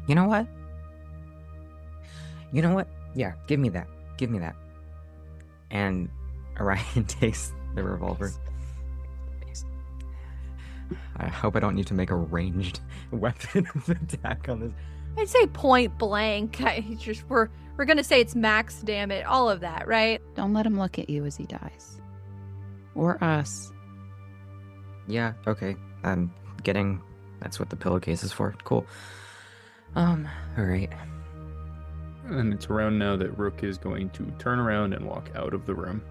You know what? Yeah, give me that. And Orion takes the revolver. I hope I don't need to make a ranged weapon attack on this. I'd say point blank. We're gonna say it's max damage, all of that, right? Don't let him look at you as he dies. Or us. Yeah, okay. That's what the pillowcase is for. Cool. Alright. And it's around now that Rook is going to turn around and walk out of the room.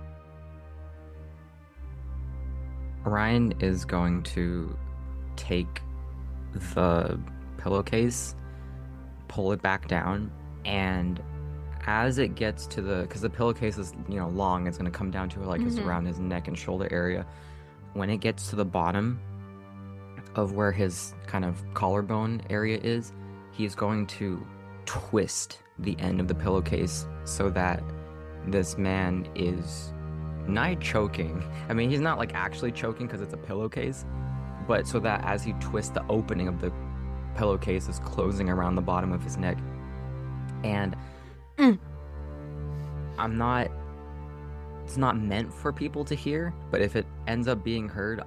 Orion is going to take the pillowcase, pull it back down, and as it gets to because the pillowcase is, long, it's going to come down to his around his neck and shoulder area. When it gets to the bottom of where his kind of collarbone area is, he's going to twist the end of the pillowcase so that this man is not choking. I mean, he's not actually choking because it's a pillowcase, but so that as he twists, the opening of the pillowcase is closing around the bottom of his neck. And it's not meant for people to hear, but if it ends up being heard,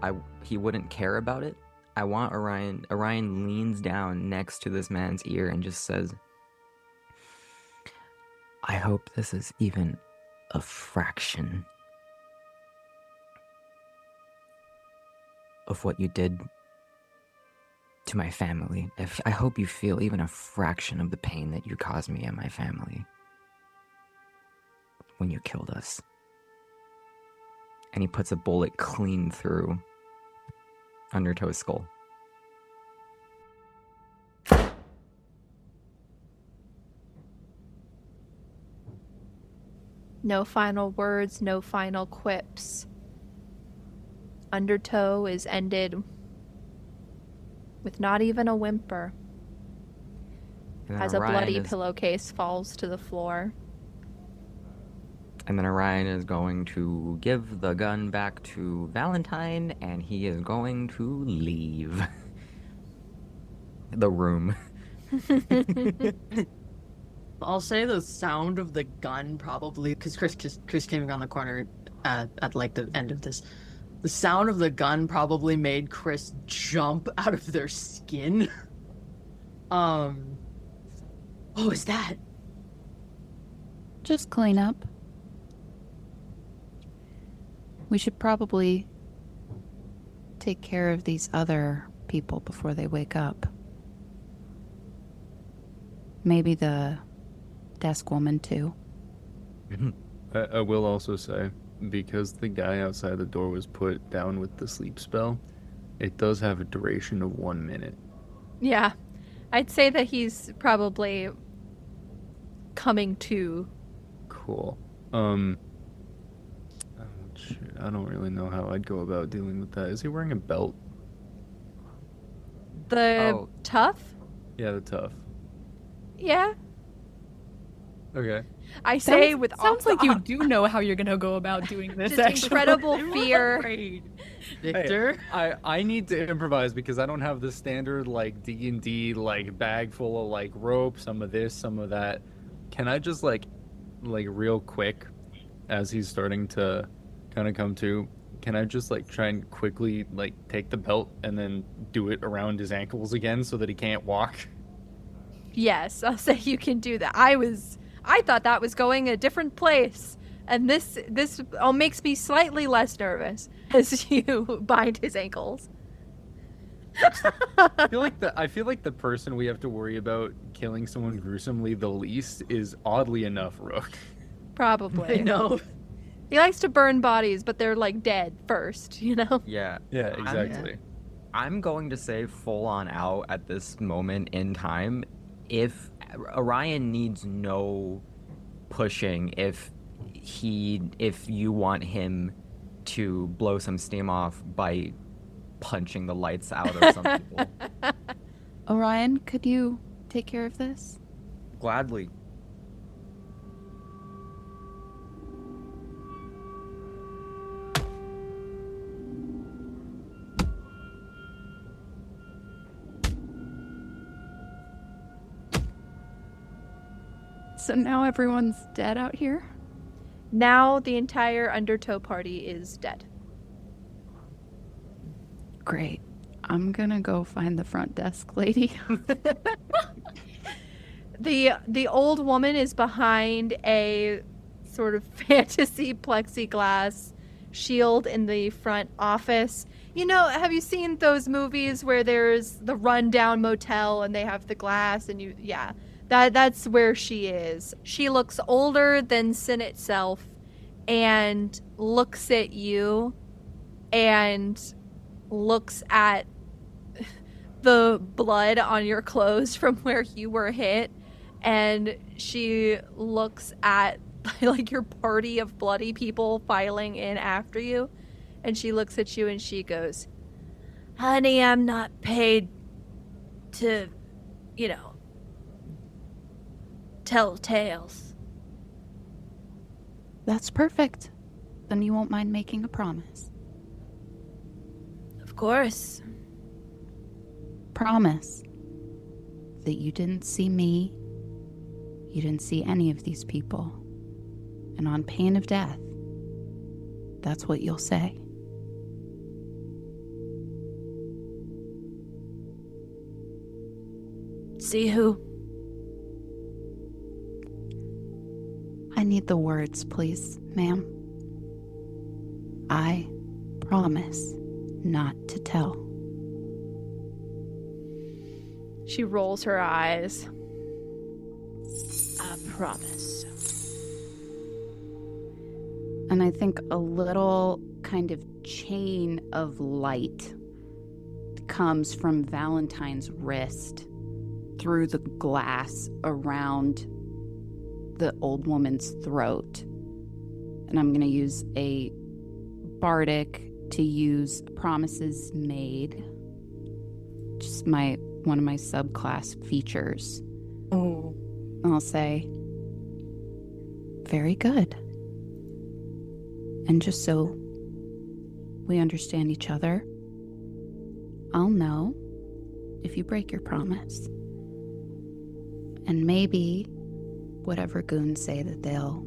he wouldn't care about it. I want Orion leans down next to this man's ear and just says, I hope this is even a fraction of what you did to my family. I hope you feel even a fraction of the pain that you caused me and my family when you killed us. And he puts a bullet clean through Undertow's skull. No final words, no final quips. Undertow is ended with not even a whimper And then as a Orion bloody is- pillowcase falls to the floor. And then Orion is going to give the gun back to Valentine, and he is going to leave the room. I'll say the sound of the gun probably, because Chrys came around the corner at like the end of this. The sound of the gun probably made Chrys jump out of their skin. What was that? Just clean up. We should probably take care of these other people before they wake up. Maybe the desk woman, too. I will also say, because the guy outside the door was put down with the sleep spell, it does have a duration of 1 minute. Yeah, I'd say that he's probably coming to. Cool. Shoot, I don't really know how I'd go about dealing with that. Is he wearing a belt? The tough? Yeah, the tough. Yeah. Okay. I say with sounds like you do know how you're gonna go about doing this. just actually. incredible fear. Victor? I need to improvise because I don't have the standard like D&D like bag full of like rope, some of this, some of that. Can I just like real quick as he's starting to kind of come to, can I just like try and quickly like take the belt and then do it around his ankles again so that he can't walk? Yes, I'll say you can do that. I thought that was going a different place, and this all makes me slightly less nervous as you bind his ankles. I feel like the person we have to worry about killing someone gruesomely the least is oddly enough Rook. Probably. I know. He likes to burn bodies, but they're like dead first, you know? Yeah. Yeah, exactly. I'm going to say full on out at this moment in time. If Orion needs no pushing, if you want him to blow some steam off by punching the lights out of some people. Orion, could you take care of this? Gladly. So now everyone's dead out here? Now the entire Undertow party is dead. Great. I'm gonna go find the front desk lady. The old woman is behind a sort of fantasy plexiglass shield in the front office. You know, have you seen those movies where there's the rundown motel and they have the glass and that's where she is. She looks older than Sin itself and looks at you and looks at the blood on your clothes from where you were hit, and she looks at like your party of bloody people filing in after you, and she looks at you and she goes, "Honey, I'm not paid to, tell tales." That's perfect. Then you won't mind making a promise. Of course. Promise that you didn't see me, you didn't see any of these people, and on pain of death, that's what you'll say. See who? I need the words, please, ma'am. I promise not to tell. She rolls her eyes. I promise. And I think a little kind of chain of light comes from Valentine's wrist through the glass around the old woman's throat. And I'm going to use a bardic to use promises made. Just one of my subclass features. Oh. I'll say, very good. And just so we understand each other, I'll know if you break your promise. And maybe whatever goons say that they'll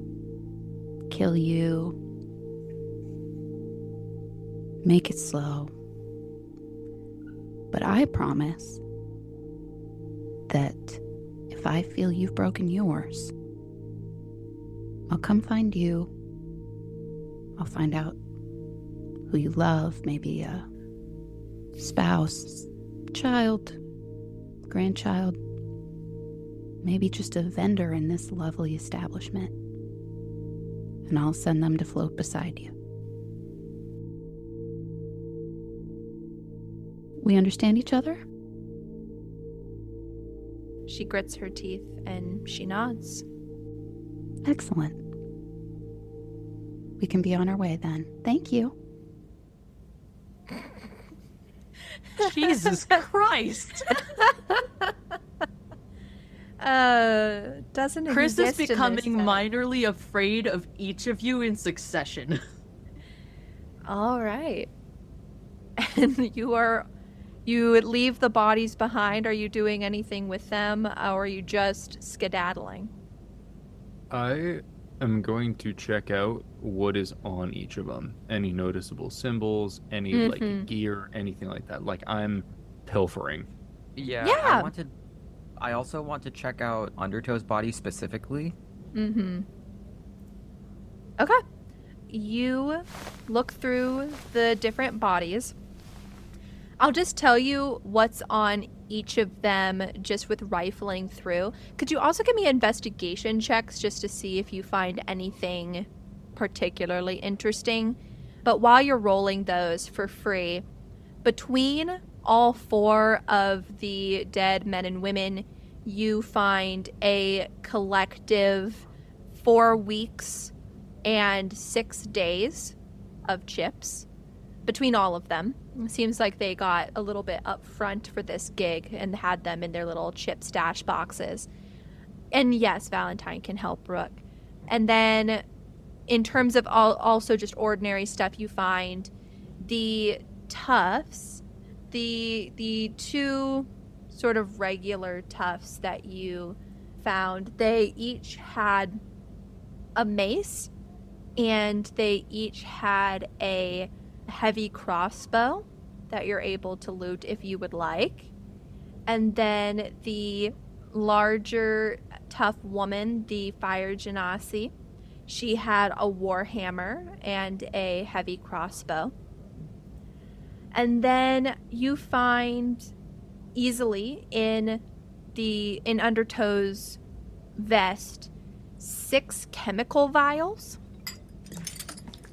kill you, make it slow. But I promise that if I feel you've broken yours, I'll come find you. I'll find out who you love, maybe a spouse, child, grandchild, maybe just a vendor in this lovely establishment. And I'll send them to float beside you. We understand each other? She grits her teeth and she nods. Excellent. We can be on our way then. Thank you. Jesus Christ. Doesn't Chrys is exist in becoming this set. minorly afraid of each of you in succession. All right. And you leave the bodies behind. Are you doing anything with them, or are you just skedaddling? I am going to check out what is on each of them. Any noticeable symbols, any like gear, anything like that. Like I'm pilfering. Yeah. Yeah. I also want to check out Undertow's body specifically. Mm-hmm. Okay. You look through the different bodies. I'll just tell you what's on each of them just with rifling through. Could you also give me investigation checks just to see if you find anything particularly interesting? But while you're rolling those for free, between all 4 of the dead men and women, you find a collective 4 weeks and 6 days of chips between all of them. It seems like they got a little bit up front for this gig and had them in their little chip stash boxes. And yes, Valentine can help Rook. And then in terms of also just ordinary stuff, you find the tufts, the 2 sort of regular tufts that you found, they each had a mace and they each had a heavy crossbow that you're able to loot if you would like. And then the larger tough woman, the fire genasi, she had a warhammer and a heavy crossbow. And then you find easily in Undertow's vest 6 chemical vials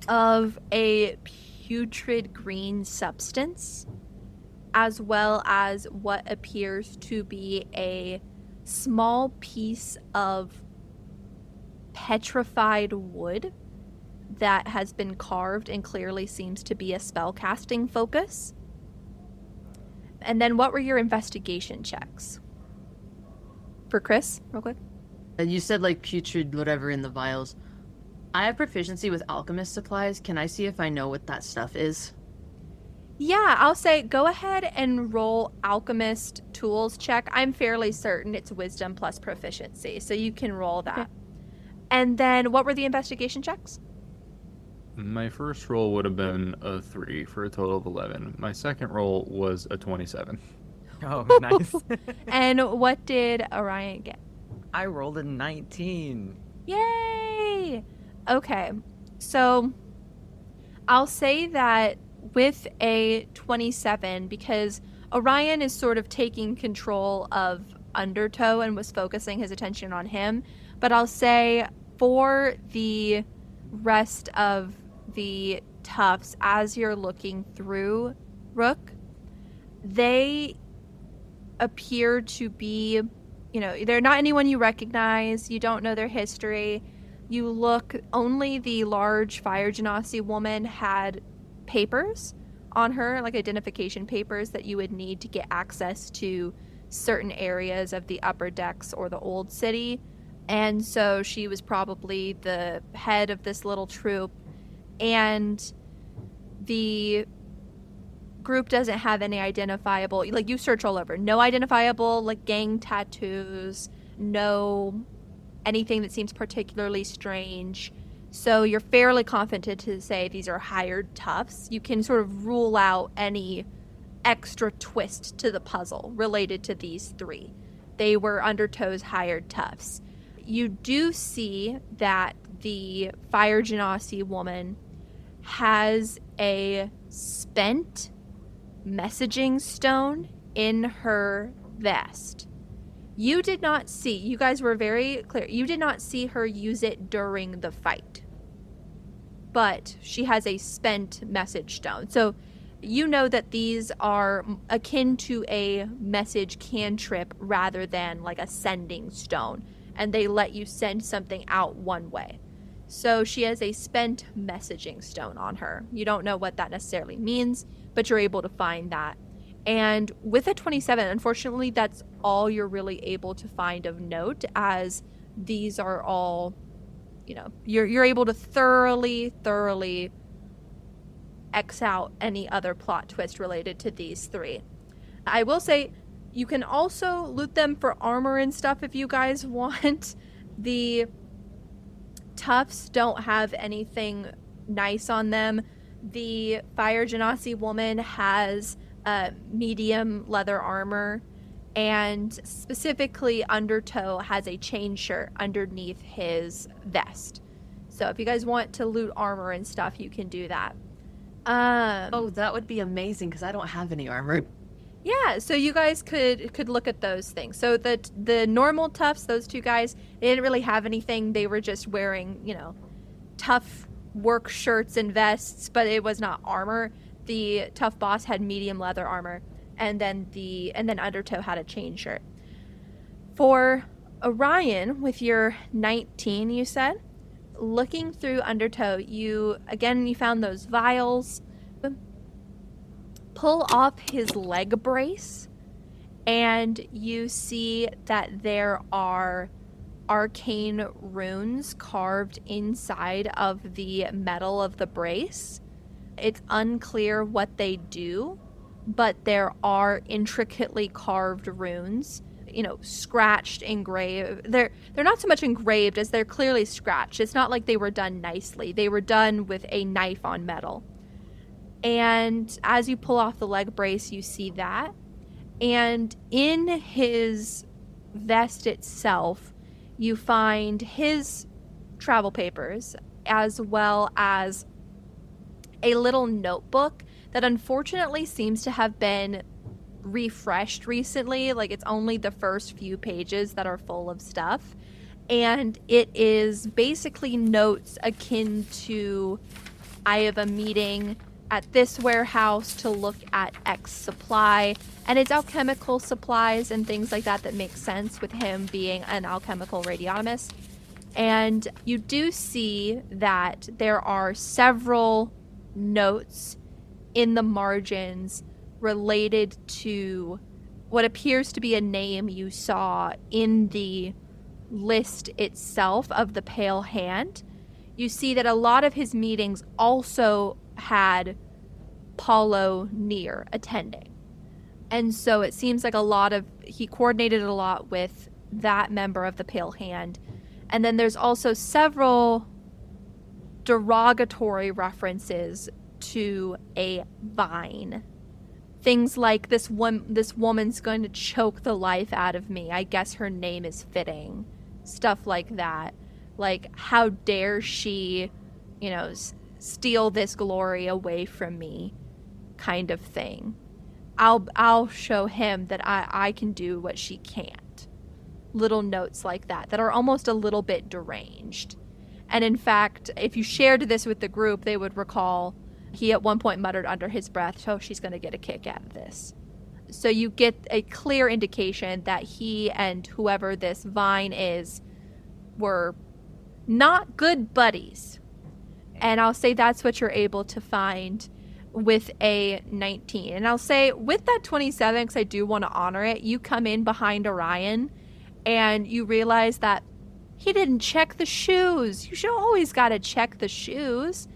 of a putrid green substance, as well as what appears to be a small piece of petrified wood that has been carved and clearly seems to be a spellcasting focus. And then what were your investigation checks? For Chrys, real quick. You said like putrid whatever in the vials. I have proficiency with alchemist supplies. Can I see if I know what that stuff is? Yeah, I'll say go ahead and roll alchemist tools check. I'm fairly certain it's wisdom plus proficiency, so you can roll that. Okay. And then what were the investigation checks? My first roll would have been a 3 for a total of 11. My second roll was a 27. Oh, nice. And what did Orion get? I rolled a 19. Yay! Okay, so I'll say that with a 27, because Orion is sort of taking control of Undertow and was focusing his attention on him, but I'll say for the rest of the toughs, as you're looking through Rook, they appear to be, they're not anyone you recognize. You don't know their history. You look, only the large fire genasi woman had papers on her, like identification papers that you would need to get access to certain areas of the upper decks or the old city. And so she was probably the head of this little troop. And the group doesn't have any identifiable, like, you search all over, no identifiable like gang tattoos, no anything that seems particularly strange. So you're fairly confident to say these are hired toughs. You can sort of rule out any extra twist to the puzzle related to these three. They were Undertow's hired toughs. You do see that the fire genasi woman has a spent messaging stone in her vest. You did not see, you guys were very clear, you did not see her use it during the fight. But she has a spent message stone. So you know that these are akin to a message cantrip rather than like a sending stone. And they let you send something out one way. So she has a spent messaging stone on her. You don't know what that necessarily means, but you're able to find that. And with a 27, unfortunately, that's all you're really able to find of note, as these are all, you're able to thoroughly X out any other plot twist related to these three. I will say, you can also loot them for armor and stuff if you guys want. The toughs don't have anything nice on them. The fire genasi woman has medium leather armor, and specifically Undertow has a chain shirt underneath his vest. So if you guys want to loot armor and stuff, you can do that. Oh, that would be amazing, because I don't have any armor. Yeah, so you guys could look at those things. So the normal toughs, those two guys, they didn't really have anything. They were just wearing, tough work shirts and vests, but it was not armor. The tough boss had medium leather armor, and then Undertow had a chain shirt. For Orion, with your 19, you said, looking through Undertow, you found those vials. Pull off his leg brace, and you see that there are arcane runes carved inside of the metal of the brace. It's unclear what they do, but there are intricately carved runes, scratched, engraved. They're not so much engraved as they're clearly scratched. It's not like they were done nicely. They were done with a knife on metal. And as you pull off the leg brace, you see that. And in his vest itself, you find his travel papers, as well as a little notebook that unfortunately seems to have been refreshed recently. Like, it's only the first few pages that are full of stuff. And it is basically notes akin to, I have a meeting at this warehouse to look at X supply, and it's alchemical supplies and things like that make sense with him being an alchemical radionomist. And you do see that there are several notes in the margins related to what appears to be a name you saw in the list itself of the Pale Hand. You see that a lot of his meetings also had Paulo near attending. And so it seems like he coordinated a lot with that member of the Pale Hand. And then there's also several derogatory references to a vine Things like this woman's going to choke the life out of me. I guess her name is fitting. Stuff like that. Like, how dare she, steal this glory away from me, kind of thing. I'll show him that I can do what she can't. Little notes like that are almost a little bit deranged. And in fact, if you shared this with the group, they would recall he at one point muttered under his breath, "Oh, she's going to get a kick out of this." So you get a clear indication that he and whoever this Vine is were not good buddies. And I'll say that's what you're able to find with a 19. And I'll say with that 27, because I do want to honor it, you come in behind Orion and you realize that he didn't check the shoes. You should always got to check the shoes.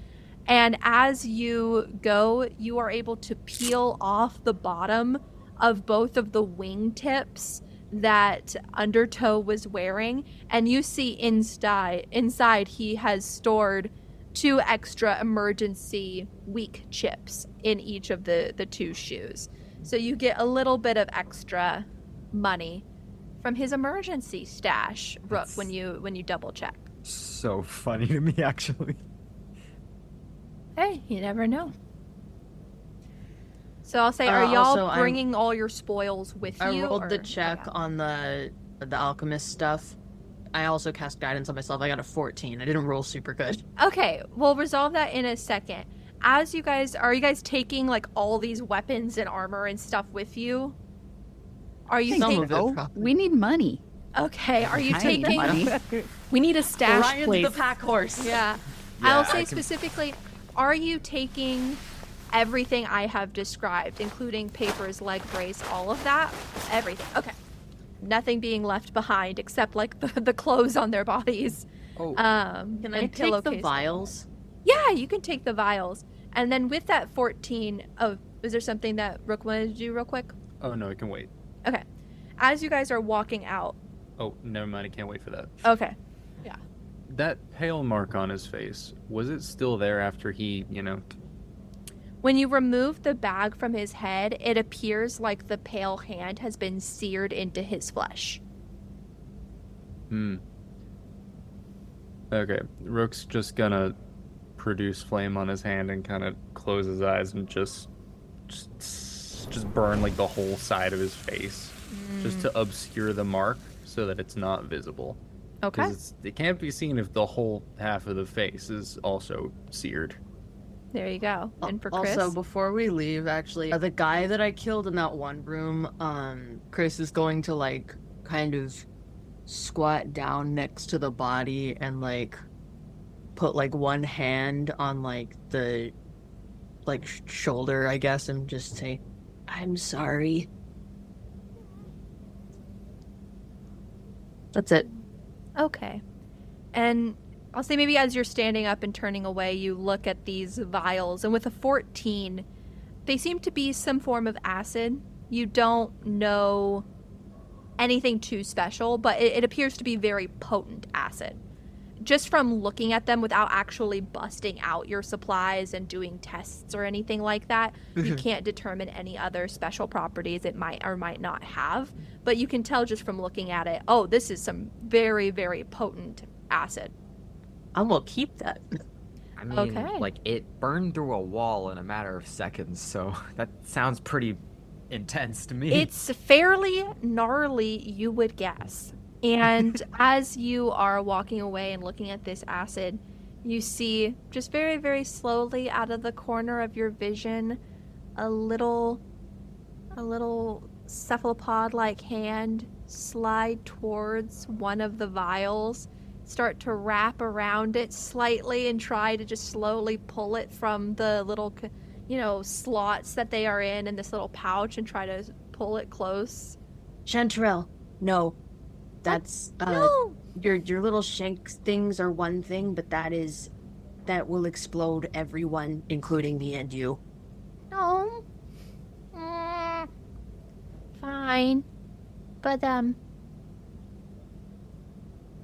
And as you go, you are able to peel off the bottom of both of the wingtips that Undertow was wearing. And you see inside he has stored 2 extra emergency weak chips in each of the 2 shoes. So you get a little bit of extra money from his emergency stash, Rook, when you double check. So funny to me, actually. Hey, you never know. So I'll say, are Also, y'all bringing all your spoils with you? I rolled the or- check okay. on the alchemist stuff. I also cast guidance on myself. I got a 14. I didn't roll super good. Okay, we'll resolve that in a second. Are you guys taking like all these weapons and armor and stuff with you? Are you Some taking? of it, probably. We need money. Okay, are you I need taking? money. We need a stash Orion's place. the pack horse. Yeah. Yeah, I'll say I can- specifically, are you taking everything I have described, including papers, leg brace, all of that? Everything. Okay. Nothing being left behind except like the clothes on their bodies. Oh, Can I and take the pillowcase. vials? Yeah, you can take the vials. And then with that 14, is there something that Rook wanted to do real quick? Oh no, it can wait. Okay. As you guys are walking out. Oh, never mind. I can't wait for that. Okay. That pale mark on his face, was it still there after he, When you remove the bag from his head, it appears like the pale hand has been seared into his flesh. Okay, Rook's just gonna produce flame on his hand and kind of close his eyes and just burn like the whole side of his face, just to obscure the mark so that it's not visible. Okay. Because it can't be seen if the whole half of the face is also seared. There you go. And for Chris? Also, before we leave, actually, the guy that I killed in that one room, Chris is going to like kind of squat down next to the body and like put like one hand on like the like shoulder, I guess, and just say, "I'm sorry." That's it. Okay. And I'll say maybe as you're standing up and turning away, you look at these vials, and with a 14, they seem to be some form of acid. You don't know anything too special, but it appears to be very potent acid. Just from looking at them without actually busting out your supplies and doing tests or anything like that, you can't determine any other special properties it might or might not have. But you can tell just from looking at it, oh, this is some very, very potent acid. I'm gonna keep that. I mean, Okay. like, it burned through a wall in a matter of seconds, so that sounds pretty intense to me. It's fairly gnarly, you would guess. And as you are walking away and looking at this acid, you see just very, very slowly out of the corner of your vision a little cephalopod-like hand slide towards one of the vials, start to wrap around it slightly and try to just slowly pull it from the little, slots that they are in this little pouch and try to pull it close. Chanterelle, no. That's No! your little shank things are one thing, but that will explode everyone, including me and you. No. Fine. But,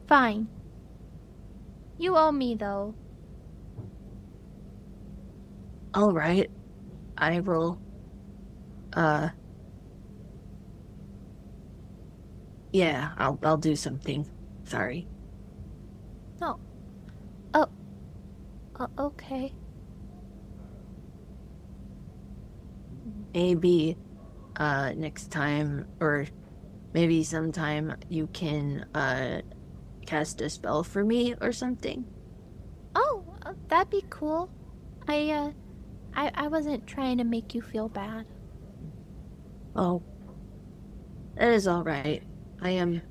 fine. You owe me, though. All right, I will Yeah, I'll do something. Sorry. No. Oh. Okay. Maybe next time, or maybe sometime, you can cast a spell for me or something. Oh, that'd be cool. I wasn't trying to make you feel bad. Oh, that is all right. I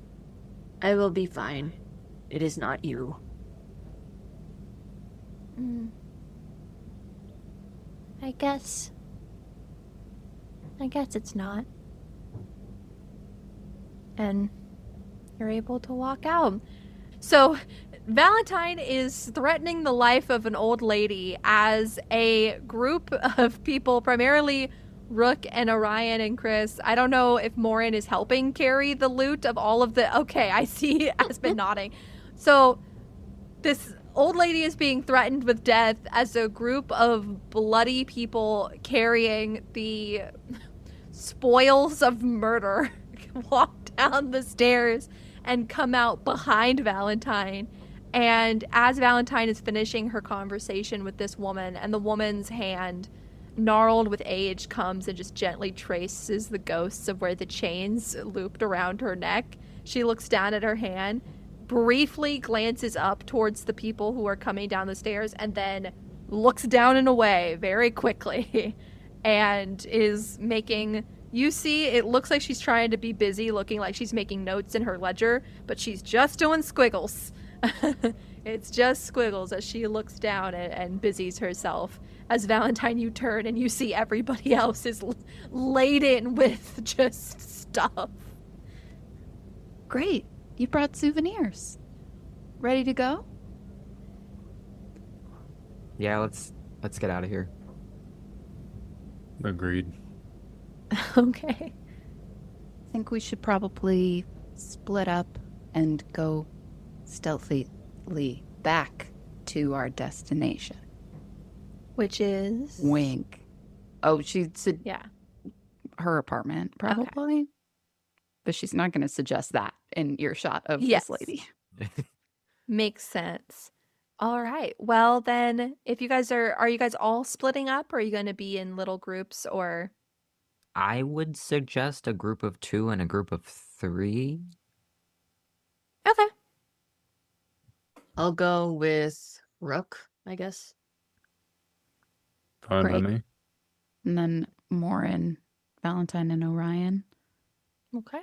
will be fine. It is not you. I guess it's not. And you're able to walk out. So, Valentine is threatening the life of an old lady as a group of people, primarily Rook and Orion and Chrys. I don't know if Morin is helping carry the loot of all of the... Okay, I see Aspen nodding. So, this old lady is being threatened with death as a group of bloody people carrying the spoils of murder walk down the stairs and come out behind Valentine. And as Valentine is finishing her conversation with this woman, and the woman's hand, gnarled with age, comes and just gently traces the ghosts of where the chains looped around her neck, she looks down at her hand, briefly glances up towards the people who are coming down the stairs, and then looks down and away very quickly and is making... You see, it looks like she's trying to be busy, looking like she's making notes in her ledger, but she's just doing squiggles. It's just squiggles as she looks down and busies herself. As Valentine, you turn and you see everybody else is laden with just stuff. Great. You brought souvenirs. Ready to go? Yeah, let's get out of here. Agreed. Okay. I think we should probably split up and go stealthily back to our destination. Which is? Wink. Oh, she said Yeah. her apartment, probably. But she's not going to suggest that in earshot of Yes. this lady. Makes sense. All right. Well, then, if you guys are you guys all splitting up, or are you going to be in little groups, or? I would suggest a group of 2 and a group of 3. Okay. I'll go with Rook, I guess. Fine by Great. me. And then Morin, Valentine, and Orion. Okay.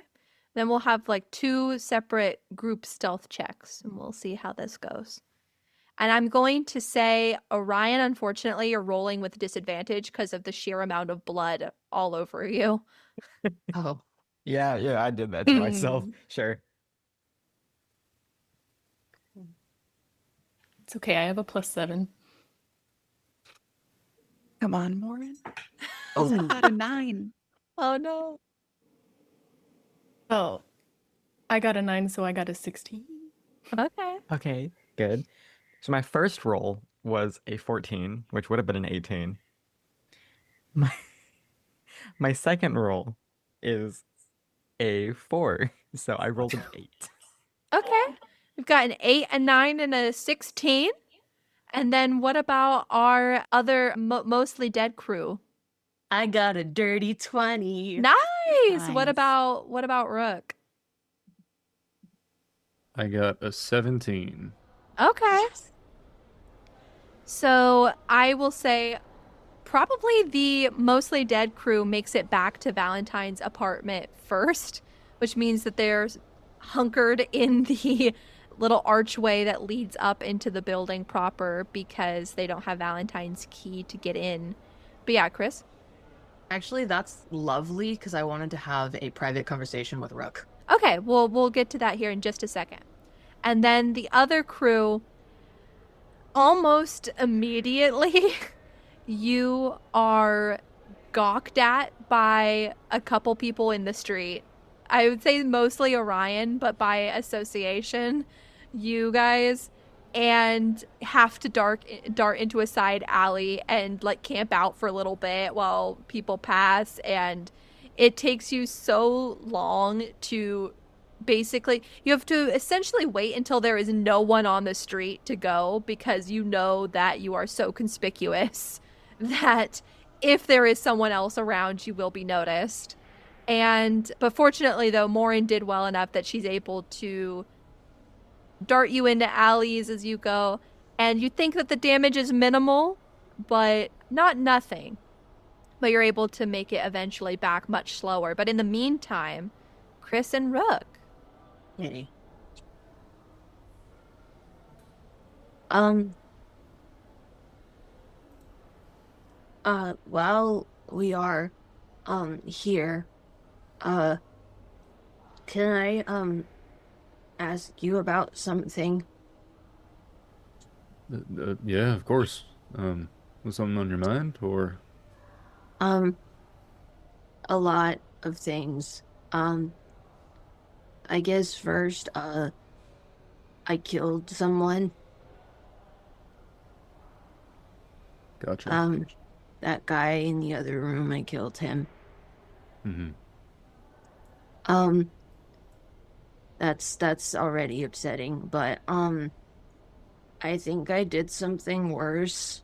Then we'll have like 2 separate group stealth checks, and we'll see how this goes. And I'm going to say, Orion, unfortunately, you're rolling with disadvantage because of the sheer amount of blood all over you. Oh, Yeah, I did that to myself. Sure. It's okay. I have a +7. Come on, Morin. Oh. I got a 9. Oh, no. Oh, I got a 9, so I got a 16. Okay. Okay, good. So my first roll was a 14, which would have been an 18. My second roll is a 4, so I rolled an 8. Okay. We've got an 8, a 9, and a 16. And then what about our other mostly dead crew? I got a dirty 20. Nice. What Nice. about Rook? I got a 17. Okay. So I will say probably the mostly dead crew makes it back to Valentine's apartment first, which means that they're hunkered in the little archway that leads up into the building proper because they don't have Valentine's key to get in. But yeah, Chrys? Actually, that's lovely because I wanted to have a private conversation with Rook. Okay, we'll get to that here in just a second. And then the other crew, almost immediately, you are gawked at by a couple people in the street. I would say mostly Orion, but by association, you guys and have to dart into a side alley and like camp out for a little bit while people pass. And it takes you so long to basically, you have to essentially wait until there is no one on the street to go, because you know that you are so conspicuous that if there is someone else around, you will be noticed. But fortunately, though, Morin did well enough that she's able to dart you into alleys as you go, and you think that the damage is minimal, but not nothing. But you're able to make it eventually back much slower. But in the meantime, Chrys and Rook. Hey. While we are, here, can I, ask you about something? Yeah, of course. Was something on your mind, or? A lot of things. I guess first, I killed someone. Gotcha. That guy in the other room, I killed him. Mm-hmm. That's already upsetting, but, I think I did something worse.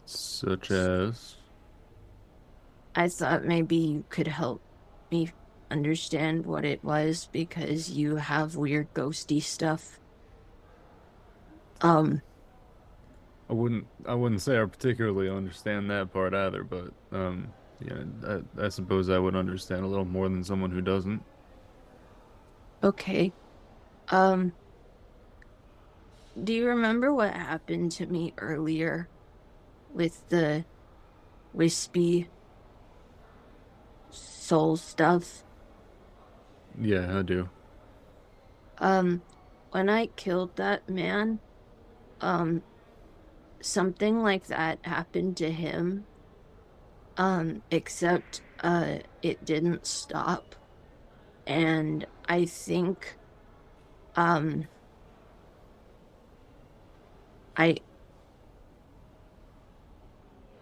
Such as? I thought maybe you could help me understand what it was, because you have weird ghosty stuff. I wouldn't say I particularly understand that part either, but yeah, I suppose I would understand a little more than someone who doesn't. Okay. Do you remember what happened to me earlier with the wispy soul stuff? Yeah, I do. When I killed that man, something like that happened to him. Except, it didn't stop. And I think, the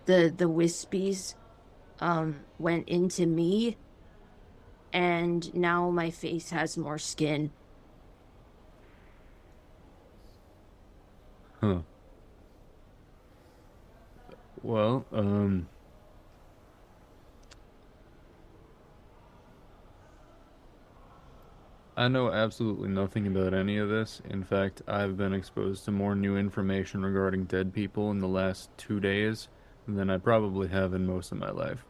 wispies, went into me, and now my face has more skin. Huh. Well, I know absolutely nothing about any of this. In fact, I've been exposed to more new information regarding dead people in the last 2 days than I probably have in most of my life.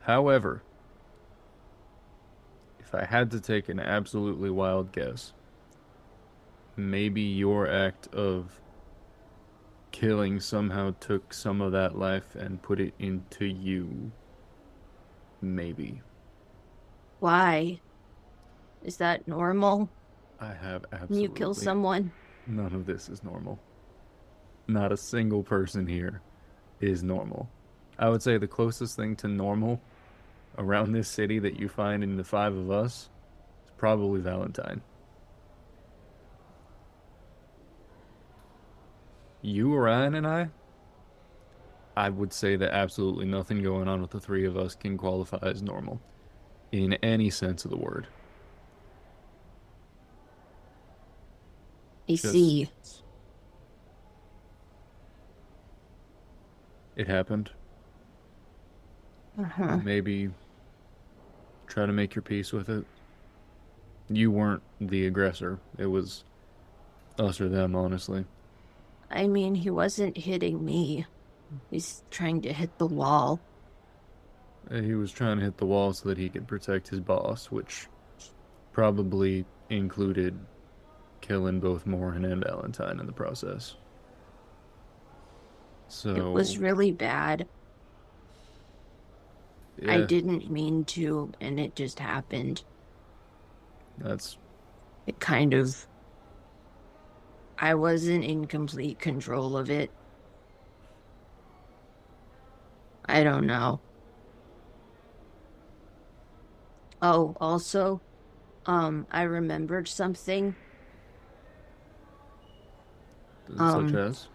However, if I had to take an absolutely wild guess, maybe your act of killing somehow took some of that life and put it into you. Maybe. Why? Is that normal? I have When absolutely... you kill someone? None of this is normal. Not a single person here is normal. I would say the closest thing to normal around this city that you find in the five of us is probably Valentine. You, Orion, and I would say that absolutely nothing going on with the three of us can qualify as normal in any sense of the word. I see. It happened. Uh-huh. Maybe try to make your peace with it. You weren't the aggressor. It was us or them, honestly. I mean, he wasn't hitting me. He's trying to hit the wall. He was trying to hit the wall so that he could protect his boss, which probably included killing both Morin and Valentine in the process. So It was really bad. I yeah, didn't mean to, and it just happened. that's It kind of... I wasn't in complete control of it. I don't know. Oh, also, I remembered something. Such as?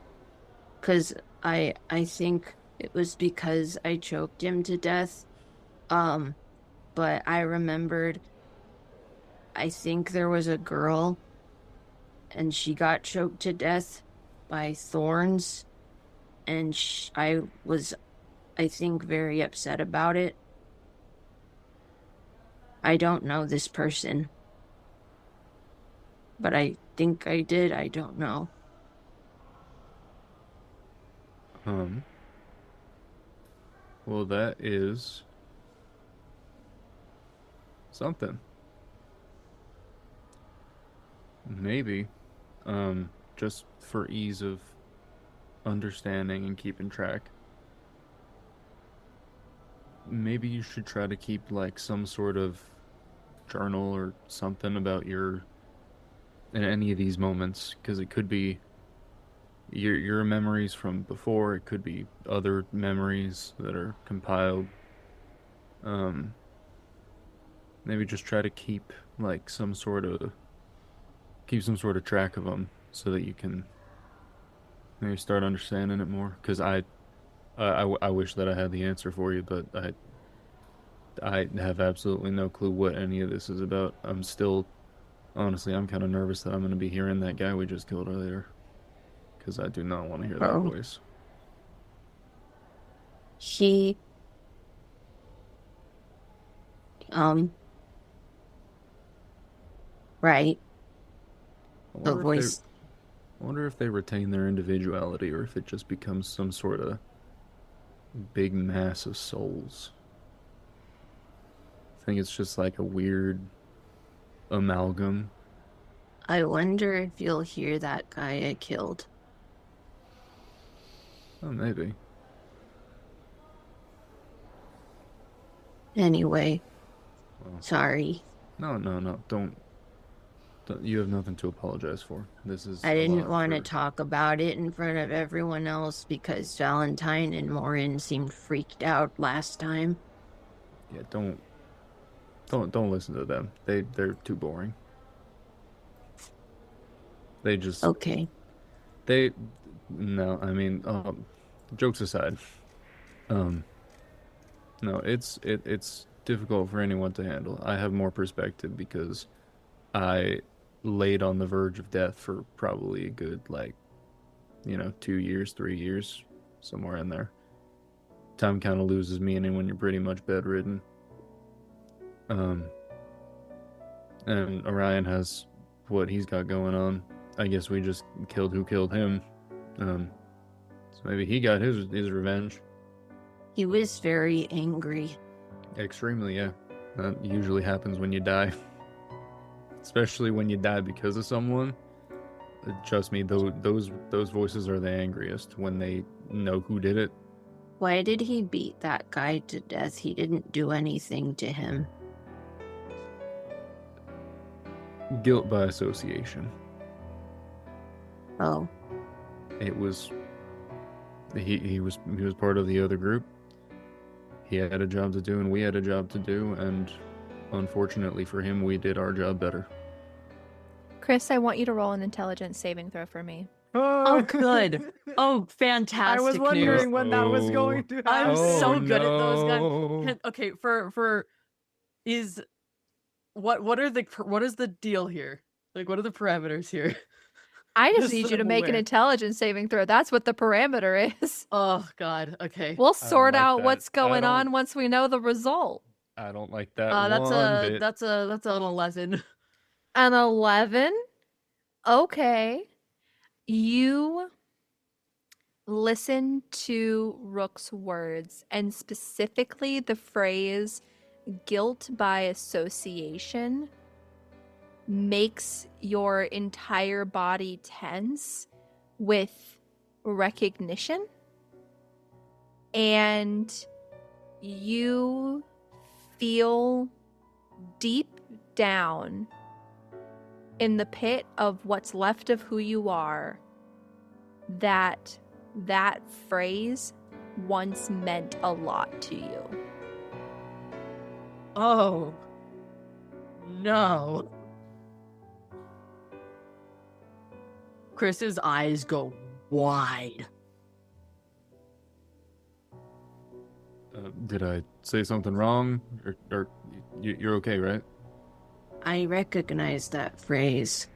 Because I think it was because I choked him to death. But I remembered, I think there was a girl, and she got choked to death by thorns, and I was, I think, very upset about it. I don't know this person, but I think I did. I don't know. Well, that is something. Maybe, just for ease of understanding and keeping track, maybe you should try to keep like some sort of journal or something about your in any of these moments, because it could be your memories from before, it could be other memories that are compiled. Maybe just try to keep like some sort of track of them so that you can maybe start understanding it more, because I wish that I had the answer for you, but I have absolutely no clue what any of this is about. Honestly, I'm kind of nervous that I'm going to be hearing that guy we just killed earlier, because I do not want to hear that voice. He, right. The voice. I wonder if they retain their individuality, or if it just becomes some sort of big mass of souls. I think it's just like a weird amalgam. I wonder if you'll hear that guy I killed. Oh, maybe. Anyway, Well, sorry. No, don't. You have nothing to apologize for. This is. I didn't want to talk about it in front of everyone else because Valentine and Morin seemed freaked out last time. Yeah, don't listen to them. They're too boring. They just. Okay. No, I mean, jokes aside, no, it's difficult for anyone to handle. I have more perspective because I laid on the verge of death for probably a good 2 years, 3 years, somewhere in there. Time kind of loses meaning when you're pretty much bedridden. And Orion has what he's got going on. I guess we just killed who killed him. So maybe he got his revenge. He was very angry. Extremely, yeah. That usually happens when you die. Especially when you die because of someone. Trust me, those voices are the angriest when they know who did it. Why did he beat that guy to death? He didn't do anything to him. Guilt by association. Oh. It was he was part of the other group. He had a job to do and we had a job to do, and unfortunately for him, we did our job better. Chrys, I want you to roll an intelligence saving throw for me. Oh, good. Oh, fantastic. I was wondering news. when that was going to happen. I'm so good at those no. guys. Okay, for is what is the deal here? Like, what are the parameters here? I just Just need so you to I'm make an aware. intelligence saving throw. That's what the parameter is. Oh God. Okay. We'll sort like out that. what's going I on don't- once we know the result. I don't like that That's one bit. that's an 11. An 11? Okay. You listen to Rook's words, and specifically the phrase guilt by association makes your entire body tense with recognition. And you feel deep down in the pit of what's left of who you are that phrase once meant a lot to you. Oh. no. Chris's eyes go wide. Did I say something wrong? Or you're okay, right? I recognize that phrase.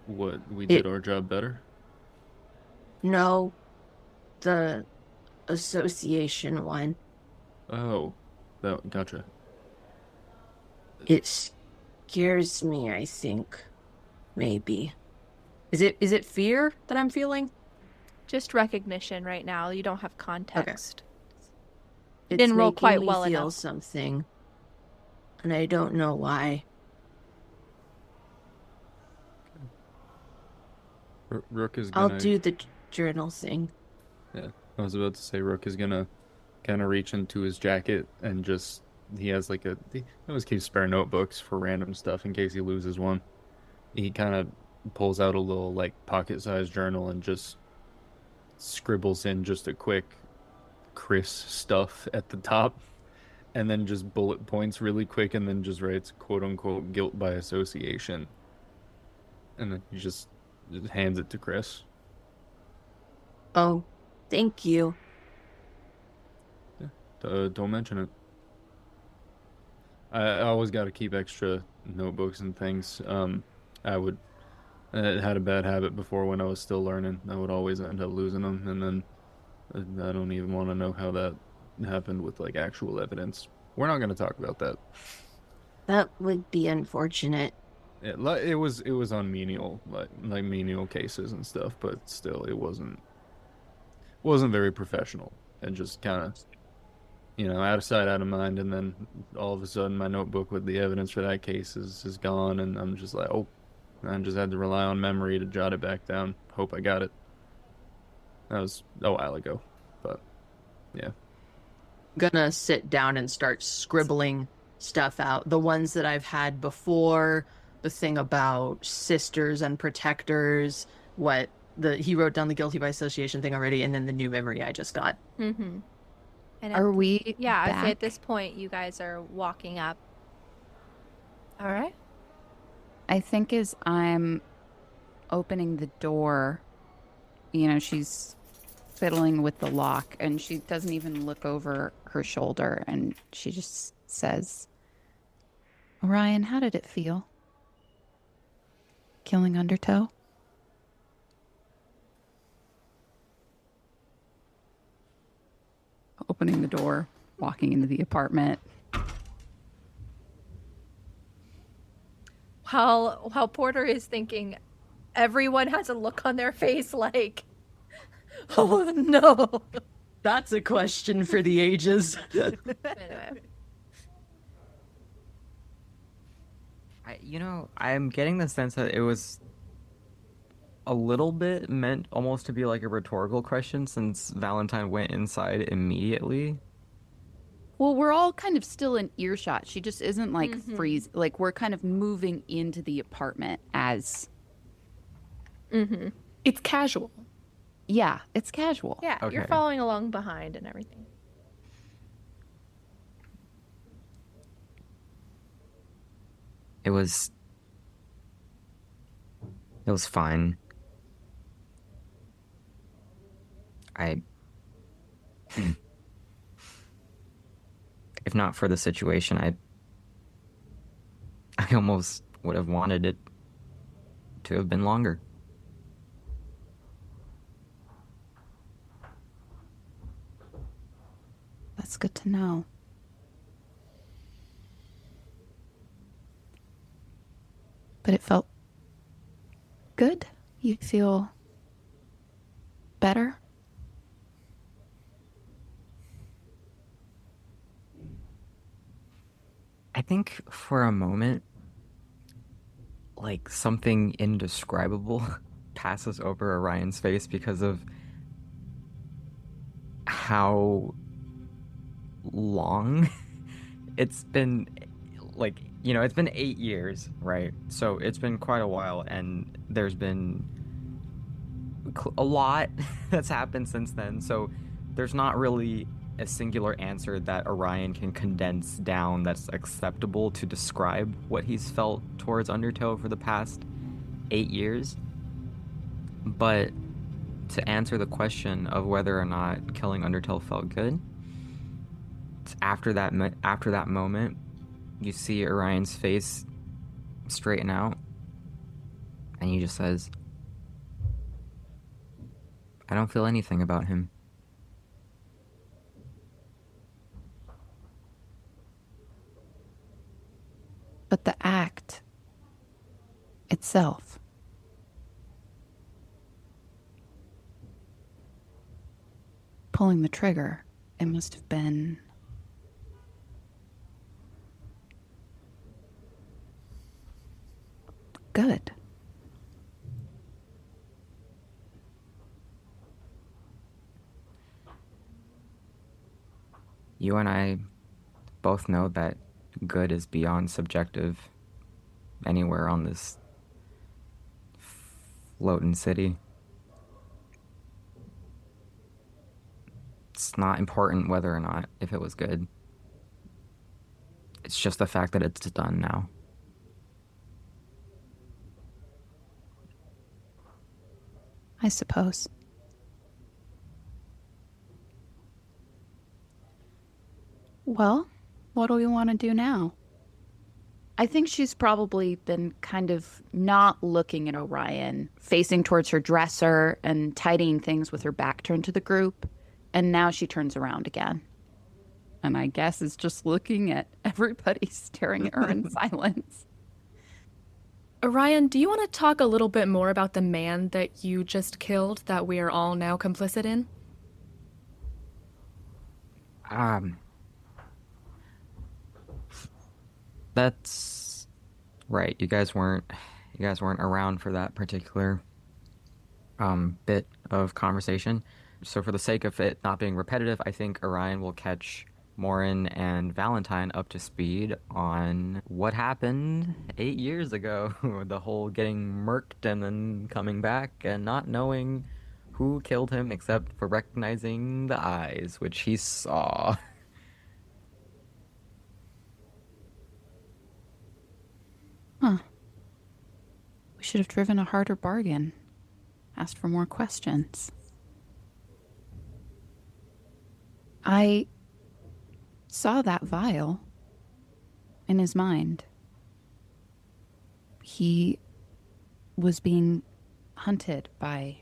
What, we did our job better? No, the association one. Oh, gotcha. It scares me, I think. Maybe. Is it fear that I'm feeling? Just recognition right now. You don't have context. It's Didn't roll making quite me well feel enough. something. And I don't know why. Rook is gonna... I'll do the journal thing. Yeah, I was about to say Rook is gonna kind of reach into his jacket and just... He has like he always keeps spare notebooks for random stuff in case he loses one. He kind of pulls out a little like pocket-sized journal and just scribbles in just a quick Chrys stuff at the top, and then just bullet points really quick, and then just writes quote-unquote guilt by association, and then he just hands it to Chrys. Oh, thank you. Don't mention it. I always got to keep extra notebooks and things. I had a bad habit before when I was still learning. I would always end up losing them, and then I don't even want to know how that happened with like actual evidence. We're not going to talk about that. That would be unfortunate. It was on menial like menial cases and stuff, but still it wasn't very professional, and just kind of, out of sight, out of mind. And then all of a sudden my notebook with the evidence for that case is gone, and I'm just like, oh, I just had to rely on memory to jot it back down. Hope I got it. That was a while ago, but yeah. Gonna sit down and start scribbling stuff out. The ones that I've had before, the thing about sisters and protectors, he wrote down the guilty by association thing already, and then the new memory I just got. Mm-hmm. And Are we Yeah, I'd say at back? this point you guys are walking up. All right. I think as I'm opening the door, she's fiddling with the lock, and she doesn't even look over her shoulder, and she just says, Orion, how did it feel? Killing Undertow? Opening the door, walking into the apartment. While Porter is thinking, everyone has a look on their face like, oh no. That's a question for the ages. Anyway. I'm getting the sense that it was a little bit meant almost to be like a rhetorical question, since Valentine went inside immediately. Well, we're all kind of still in earshot. She just isn't like freeze. Like, we're kind of moving into the apartment as... Mm-hmm. It's casual. Yeah, it's casual. Yeah, you're Okay. following along behind and everything. It was fine. If not for the situation, I almost would have wanted it to have been longer. That's good to know. But it felt good. You feel better? I think for a moment, like, something indescribable passes over Orion's face because of how long it's been. Like, it's been 8 years, right? So it's been quite a while, and there's been a lot that's happened since then. So there's not really a singular answer that Orion can condense down that's acceptable to describe what he's felt towards Undertow for the past 8 years. But to answer the question of whether or not killing Undertow felt good, it's after that moment, you see Orion's face straighten out, and he just says, I don't feel anything about him. But the act itself. Pulling the trigger, it must have been good. You and I both know that good is beyond subjective anywhere on this floating city. It's not important whether or not if it was good. It's just the fact that it's done now. I suppose. Well, what do we want to do now? I think she's probably been kind of not looking at Orion, facing towards her dresser and tidying things with her back turned to the group. And now she turns around again. And I guess is just looking at everybody staring at her in silence. Orion, do you want to talk a little bit more about the man that you just killed that we are all now complicit in? That's right. You guys weren't around for that particular bit of conversation. So for the sake of it not being repetitive, I think Orion will catch Morin and Valentine up to speed on what happened 8 years ago. The whole getting murked and then coming back and not knowing who killed him except for recognizing the eyes, which he saw. Huh. We should have driven a harder bargain. Asked for more questions. I saw that vial in his mind. He was being hunted by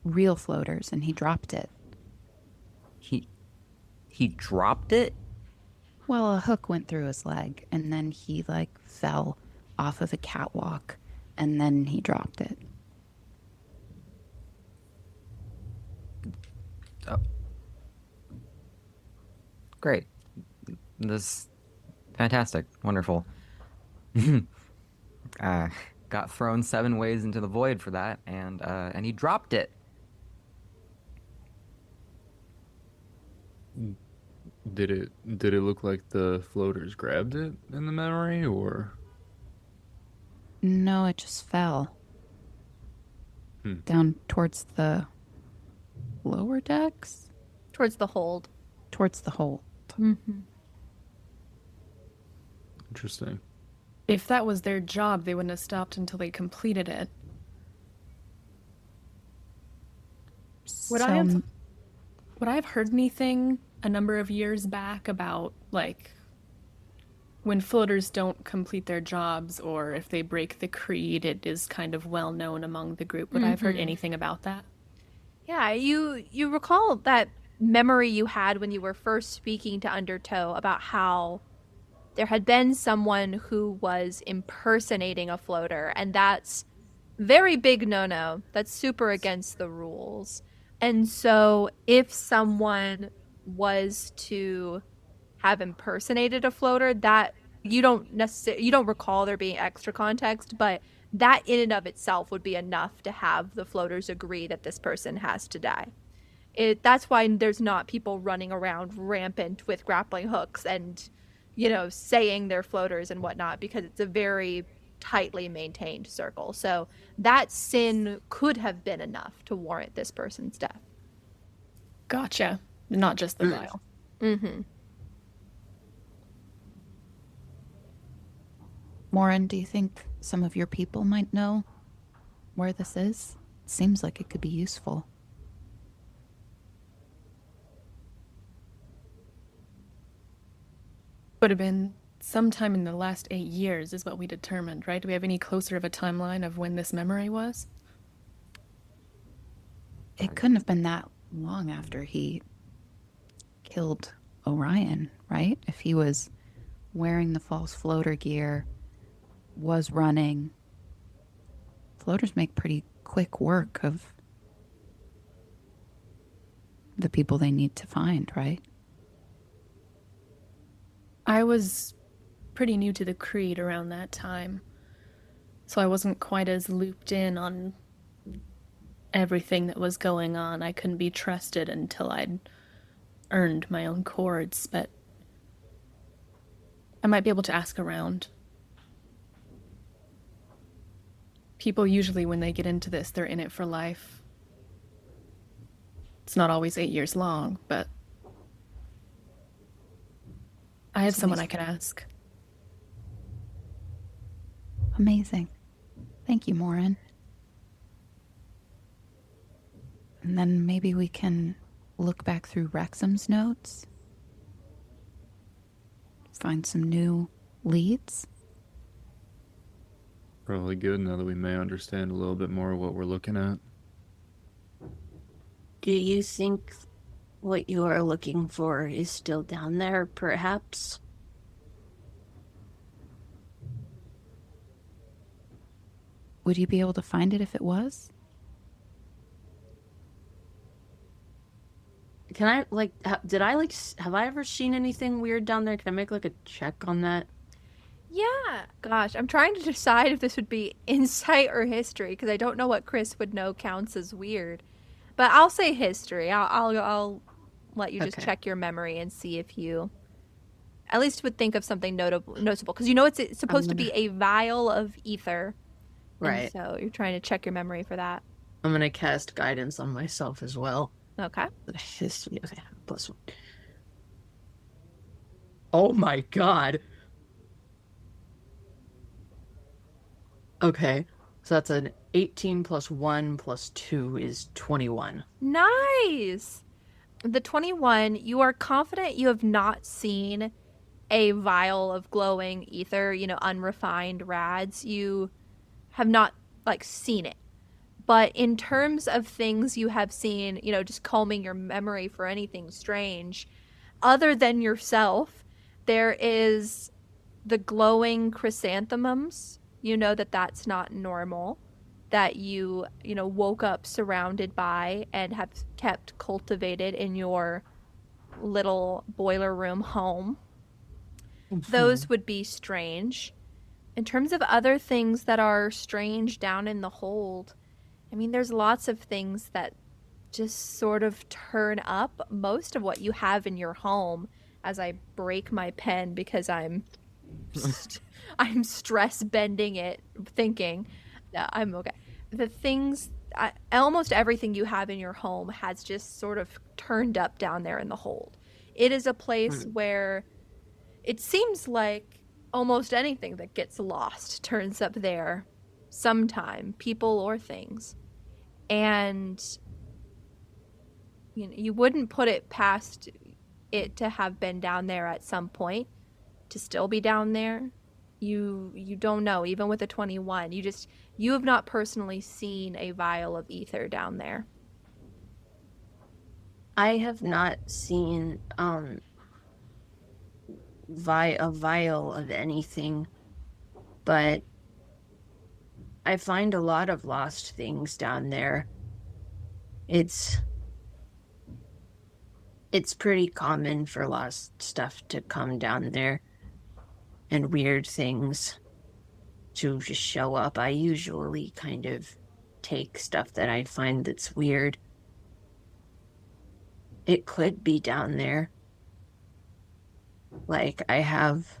real floaters and he dropped it. He dropped it? Well, a hook went through his leg and then he fell off of a catwalk and then he dropped it. Oh. Great. This fantastic. Wonderful. Got thrown 7 ways into the void for that, and he dropped it. Did it look like the floaters grabbed it in the memory, or? No, it just fell. Down towards the lower decks? Towards the hold. Towards the hold. Mm-hmm. Interesting. If that was their job, they wouldn't have stopped until they completed it. Would I have heard anything a number of years back about, when floaters don't complete their jobs, or if they break the creed, it is kind of well known among the group? Would I have heard anything about that? Yeah, you recall that memory you had when you were first speaking to Undertow about how there had been someone who was impersonating a floater, and that's very big no-no. That's super against the rules. And so if someone was to have impersonated a floater, that you don't recall there being extra context, but that in and of itself would be enough to have the floaters agree that this person has to die. That's why there's not people running around rampant with grappling hooks and, saying they're floaters and whatnot, because it's a very tightly maintained circle. So that sin could have been enough to warrant this person's death. Gotcha. not just the vial. Mm-hmm. Morin, do you think some of your people might know where this is? Seems like it could be useful. Would have been sometime in the last 8 years is what we determined, right? Do we have any closer of a timeline of when this memory was? It couldn't have been that long after he killed Orion, right? If he was wearing the false floater gear, was running. Floaters make pretty quick work of the people they need to find, right? I was pretty new to the Creed around that time, so I wasn't quite as looped in on everything that was going on. I couldn't be trusted until I'd earned my own chords, but I might be able to ask around. People usually, when they get into this, they're in it for life. It's not always 8 years long, but I have someone I can ask. Amazing. Thank you, Morin. And then maybe we can look back through Wrexham's notes. Find some new leads. Probably good now that we may understand a little bit more of what we're looking at. Do you think what you are looking for is still down there, perhaps? Would you be able to find it if it was? Can I, like, have I ever seen anything weird down there? Can I make, like, a check on that? Yeah. Gosh, I'm trying to decide if this would be insight or history because I don't know what Chrys would know counts as weird. But I'll say history. I'll let you just check your memory and see if you at least would think of something noticeable because you know it's supposed to be a vial of ether. Right. So you're trying to check your memory for that. I'm gonna cast guidance on myself as well. Okay. History. Okay, +1. Oh my god. Okay, so that's an 18 + 1 + 2 is 21. Nice. The 21, you are confident you have not seen a vial of glowing ether, unrefined rads. You have not, seen it. But in terms of things you have seen, just combing your memory for anything strange, other than yourself, there is the glowing chrysanthemums. You know that that's not normal, that you woke up surrounded by and have kept cultivated in your little boiler room home. Those would be strange. In terms of other things that are strange down in the hold, I mean, there's lots of things that just sort of turn up. Most of what you have in your home, as I break my pen because I'm stress bending it, thinking that I'm okay. The things, almost everything you have in your home has just sort of turned up down there in the hold. It is a place where it seems like almost anything that gets lost turns up there sometime, people or things. And you wouldn't put it past it to have been down there at some point, to still be down there. You don't know, even with a 21. You have not personally seen a vial of ether down there. I have not seen a vial of anything, but I find a lot of lost things down there. It's pretty common for lost stuff to come down there and weird things to just show up. I usually kind of take stuff that I find that's weird. It could be down there. Like, I have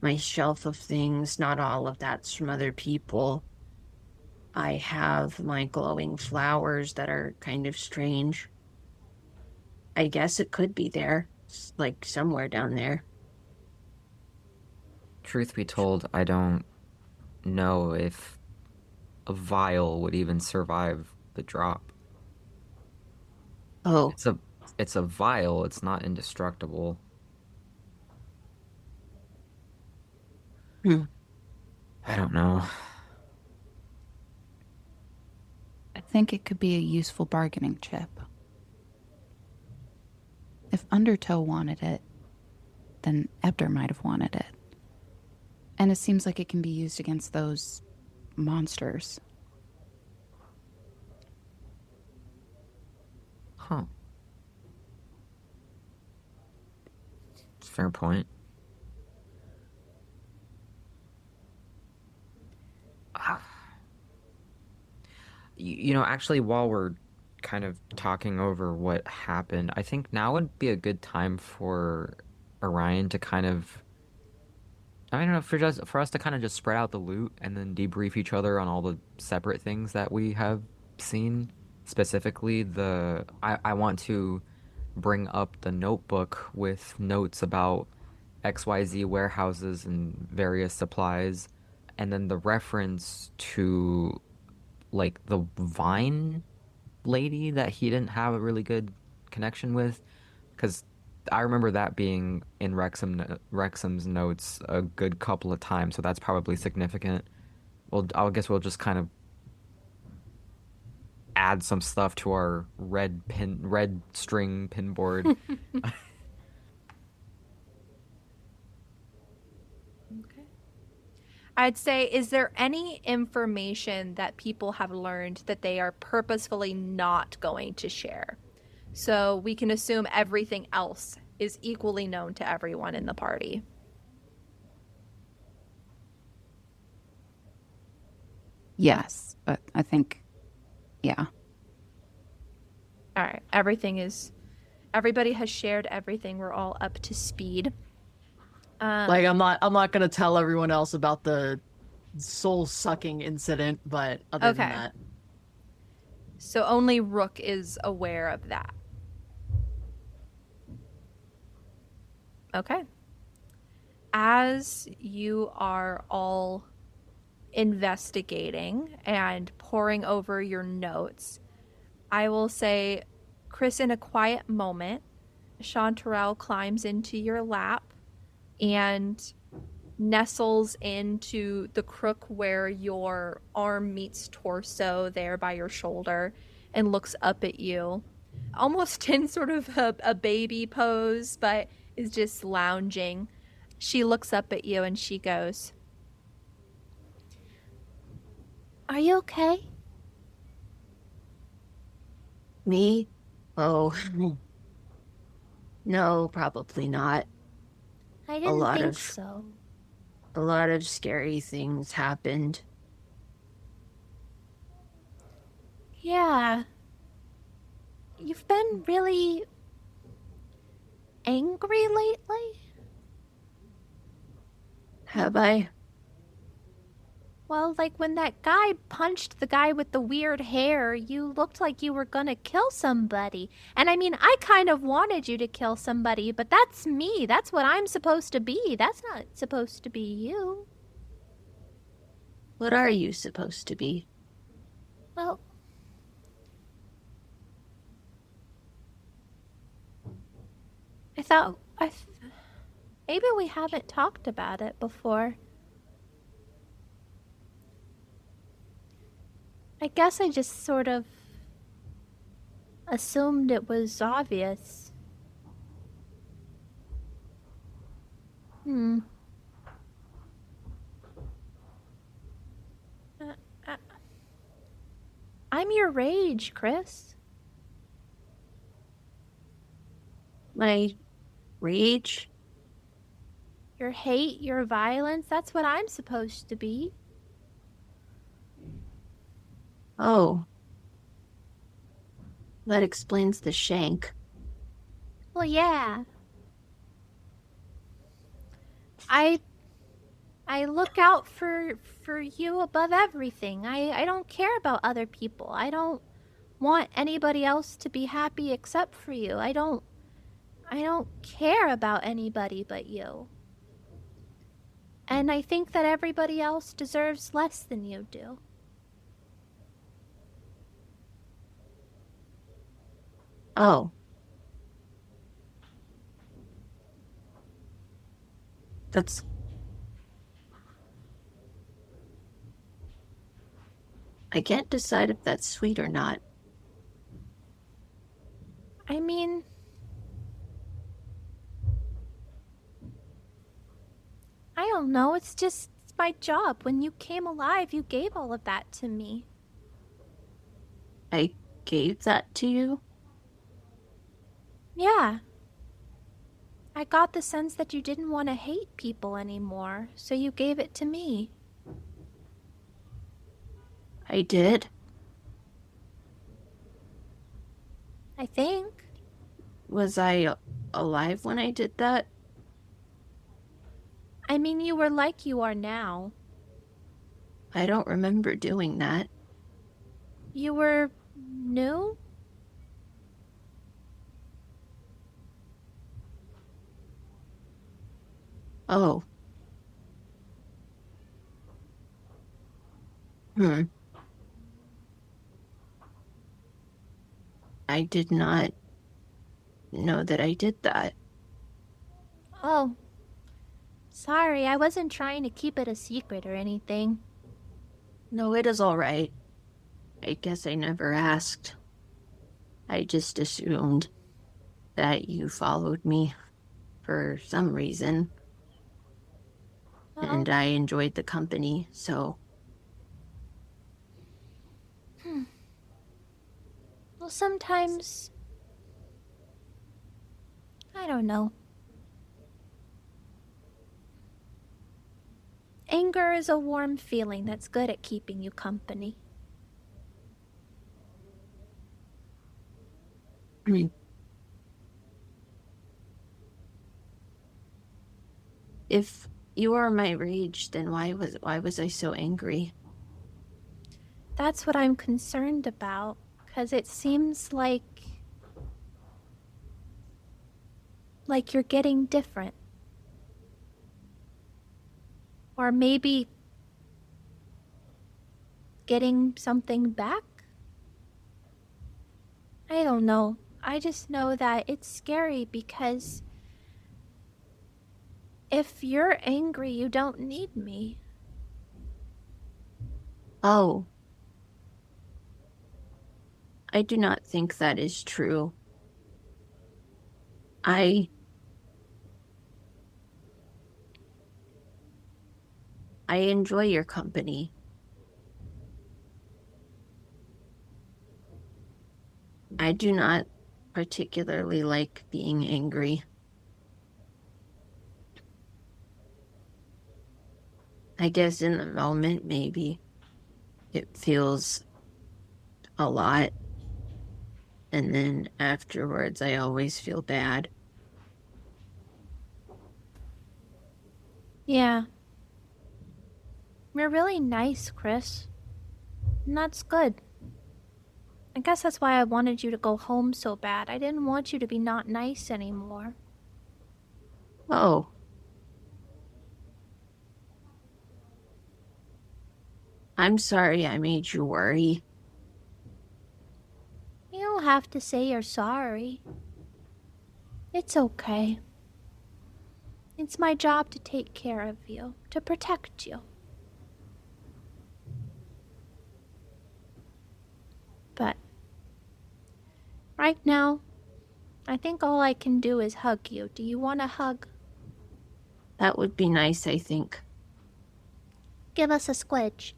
my shelf of things, not all of that's from other people. I have my glowing flowers that are kind of strange. I guess it could be there. Like somewhere down there. Truth be told, I don't know if a vial would even survive the drop. Oh, It's a vial, it's not indestructible. hmm. I don't know. I think it could be a useful bargaining chip. If Undertow wanted it, then Ebder might have wanted it. And it seems like it can be used against those monsters. Huh. Fair point. Actually, while we're kind of talking over what happened, I think now would be a good time for Orion to kind of, I don't know, for us to kind of just spread out the loot and then debrief each other on all the separate things that we have seen. Specifically, I want to bring up the notebook with notes about XYZ warehouses and various supplies, and then the reference to like the vine lady that he didn't have a really good connection with, because I remember that being in Wrexham's notes a good couple of times, so that's probably significant. Well, I guess we'll just kind of add some stuff to our red string pin board. Okay. I'd say, is there any information that people have learned that they are purposefully not going to share? So we can assume everything else is equally known to everyone in the party. Yes, but I think, yeah. All right. Everybody has shared everything. We're all up to speed. Like I'm not gonna tell everyone else about the soul sucking incident, but other than Okay. that. So only Rook is aware of that. Okay. As you are all investigating and poring over your notes, I will say, Chrys, in a quiet moment, Chanterelle climbs into your lap and nestles into the crook where your arm meets torso there by your shoulder and looks up at you, almost in sort of a baby pose, but is just lounging. She looks up at you and she goes, "Are you okay?" Me? Oh, no, probably not. I A didn't lot think of so. a lot of scary things happened. Yeah. You've been really angry lately? Have I? Well, like when that guy punched the guy with the weird hair, you looked like you were gonna kill somebody. And I mean, I kind of wanted you to kill somebody, but that's me. That's what I'm supposed to be. That's not supposed to be you. What are you supposed to be? Well, I thought maybe we haven't talked about it before. I guess I just sort of assumed it was obvious. Hmm. Uh, I'm your rage, Chrys. My rage? Your hate, your violence, that's what I'm supposed to be. Oh. That explains the shank. Well, yeah. I look out for you above everything. I don't care about other people. I don't want anybody else to be happy except for you. I don't care about anybody but you. And I think that everybody else deserves less than you do. Oh. That's... I can't decide if that's sweet or not. I mean, I don't know. It's my job. When you came alive, you gave all of that to me. I gave that to you? Yeah. I got the sense that you didn't want to hate people anymore, so you gave it to me. I did? I think. Was I alive when I did that? I mean, you were like you are now. I don't remember doing that. You were new? Oh. I did not know that I did that. Oh. Sorry, I wasn't trying to keep it a secret or anything. No, it is all right. I guess I never asked. I just assumed that you followed me for some reason. Well, And I enjoyed the company, so... Well, sometimes... I don't know. Anger is a warm feeling that's good at keeping you company. If you are my rage, then why was I so angry? That's what I'm concerned about, because it seems like you're getting different. Or maybe getting something back? I don't know. I just know that it's scary because if you're angry, you don't need me. Oh. I do not think that is true. I enjoy your company. I do not particularly like being angry. I guess in the moment, maybe it feels a lot. And then afterwards, I always feel bad. Yeah. You're really nice, Chrys. And that's good. I guess that's why I wanted you to go home so bad. I didn't want you to be not nice anymore. Oh. I'm sorry I made you worry. You don't have to say you're sorry. It's okay. It's my job to take care of you, to protect you. But right now, I think all I can do is hug you. Do you want a hug? That would be nice, I think. Give us a squidge.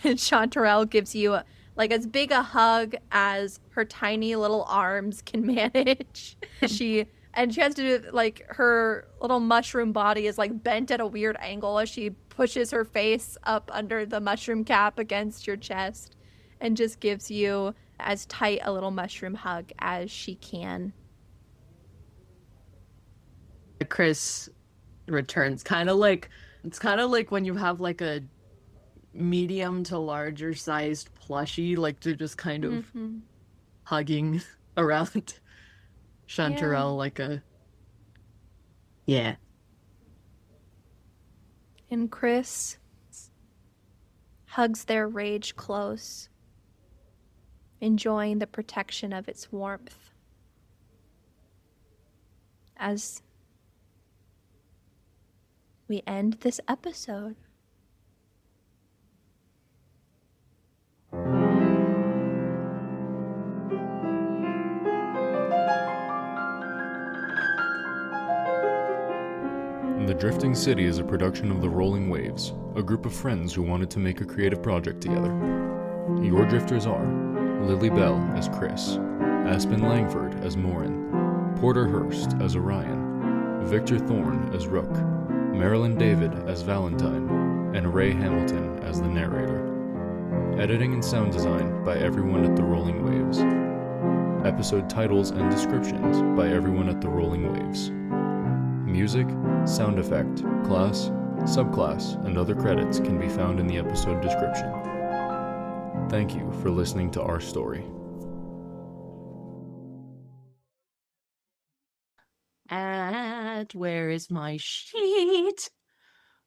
And Chanterelle gives you as big a hug as her tiny little arms can manage. She has to do her little mushroom body is bent at a weird angle as she pushes her face up under the mushroom cap against your chest and just gives you as tight a little mushroom hug as she can. Chrys returns, it's kind of like when you have medium to larger sized plushie, like they're just kind of Mm-hmm. hugging around Chanterelle like a. Yeah. And Chrys hugs their rage close, enjoying the protection of its warmth. As we end this episode. The Drifting City is a production of The Rolling Waves, a group of friends who wanted to make a creative project together. Your drifters are Lily Bell as Chrys, Aspen Langford as Morin, Porter Hurst as Orion, Victor Thorne as Rook, Marilyn David as Valentine, and Ray Hamilton as the narrator. Editing and sound design by everyone at The Rolling Waves. Episode titles and descriptions by everyone at The Rolling Waves. Music, sound effect, class, subclass, and other credits can be found in the episode description. Thank you for listening to our story. Where is my sheet?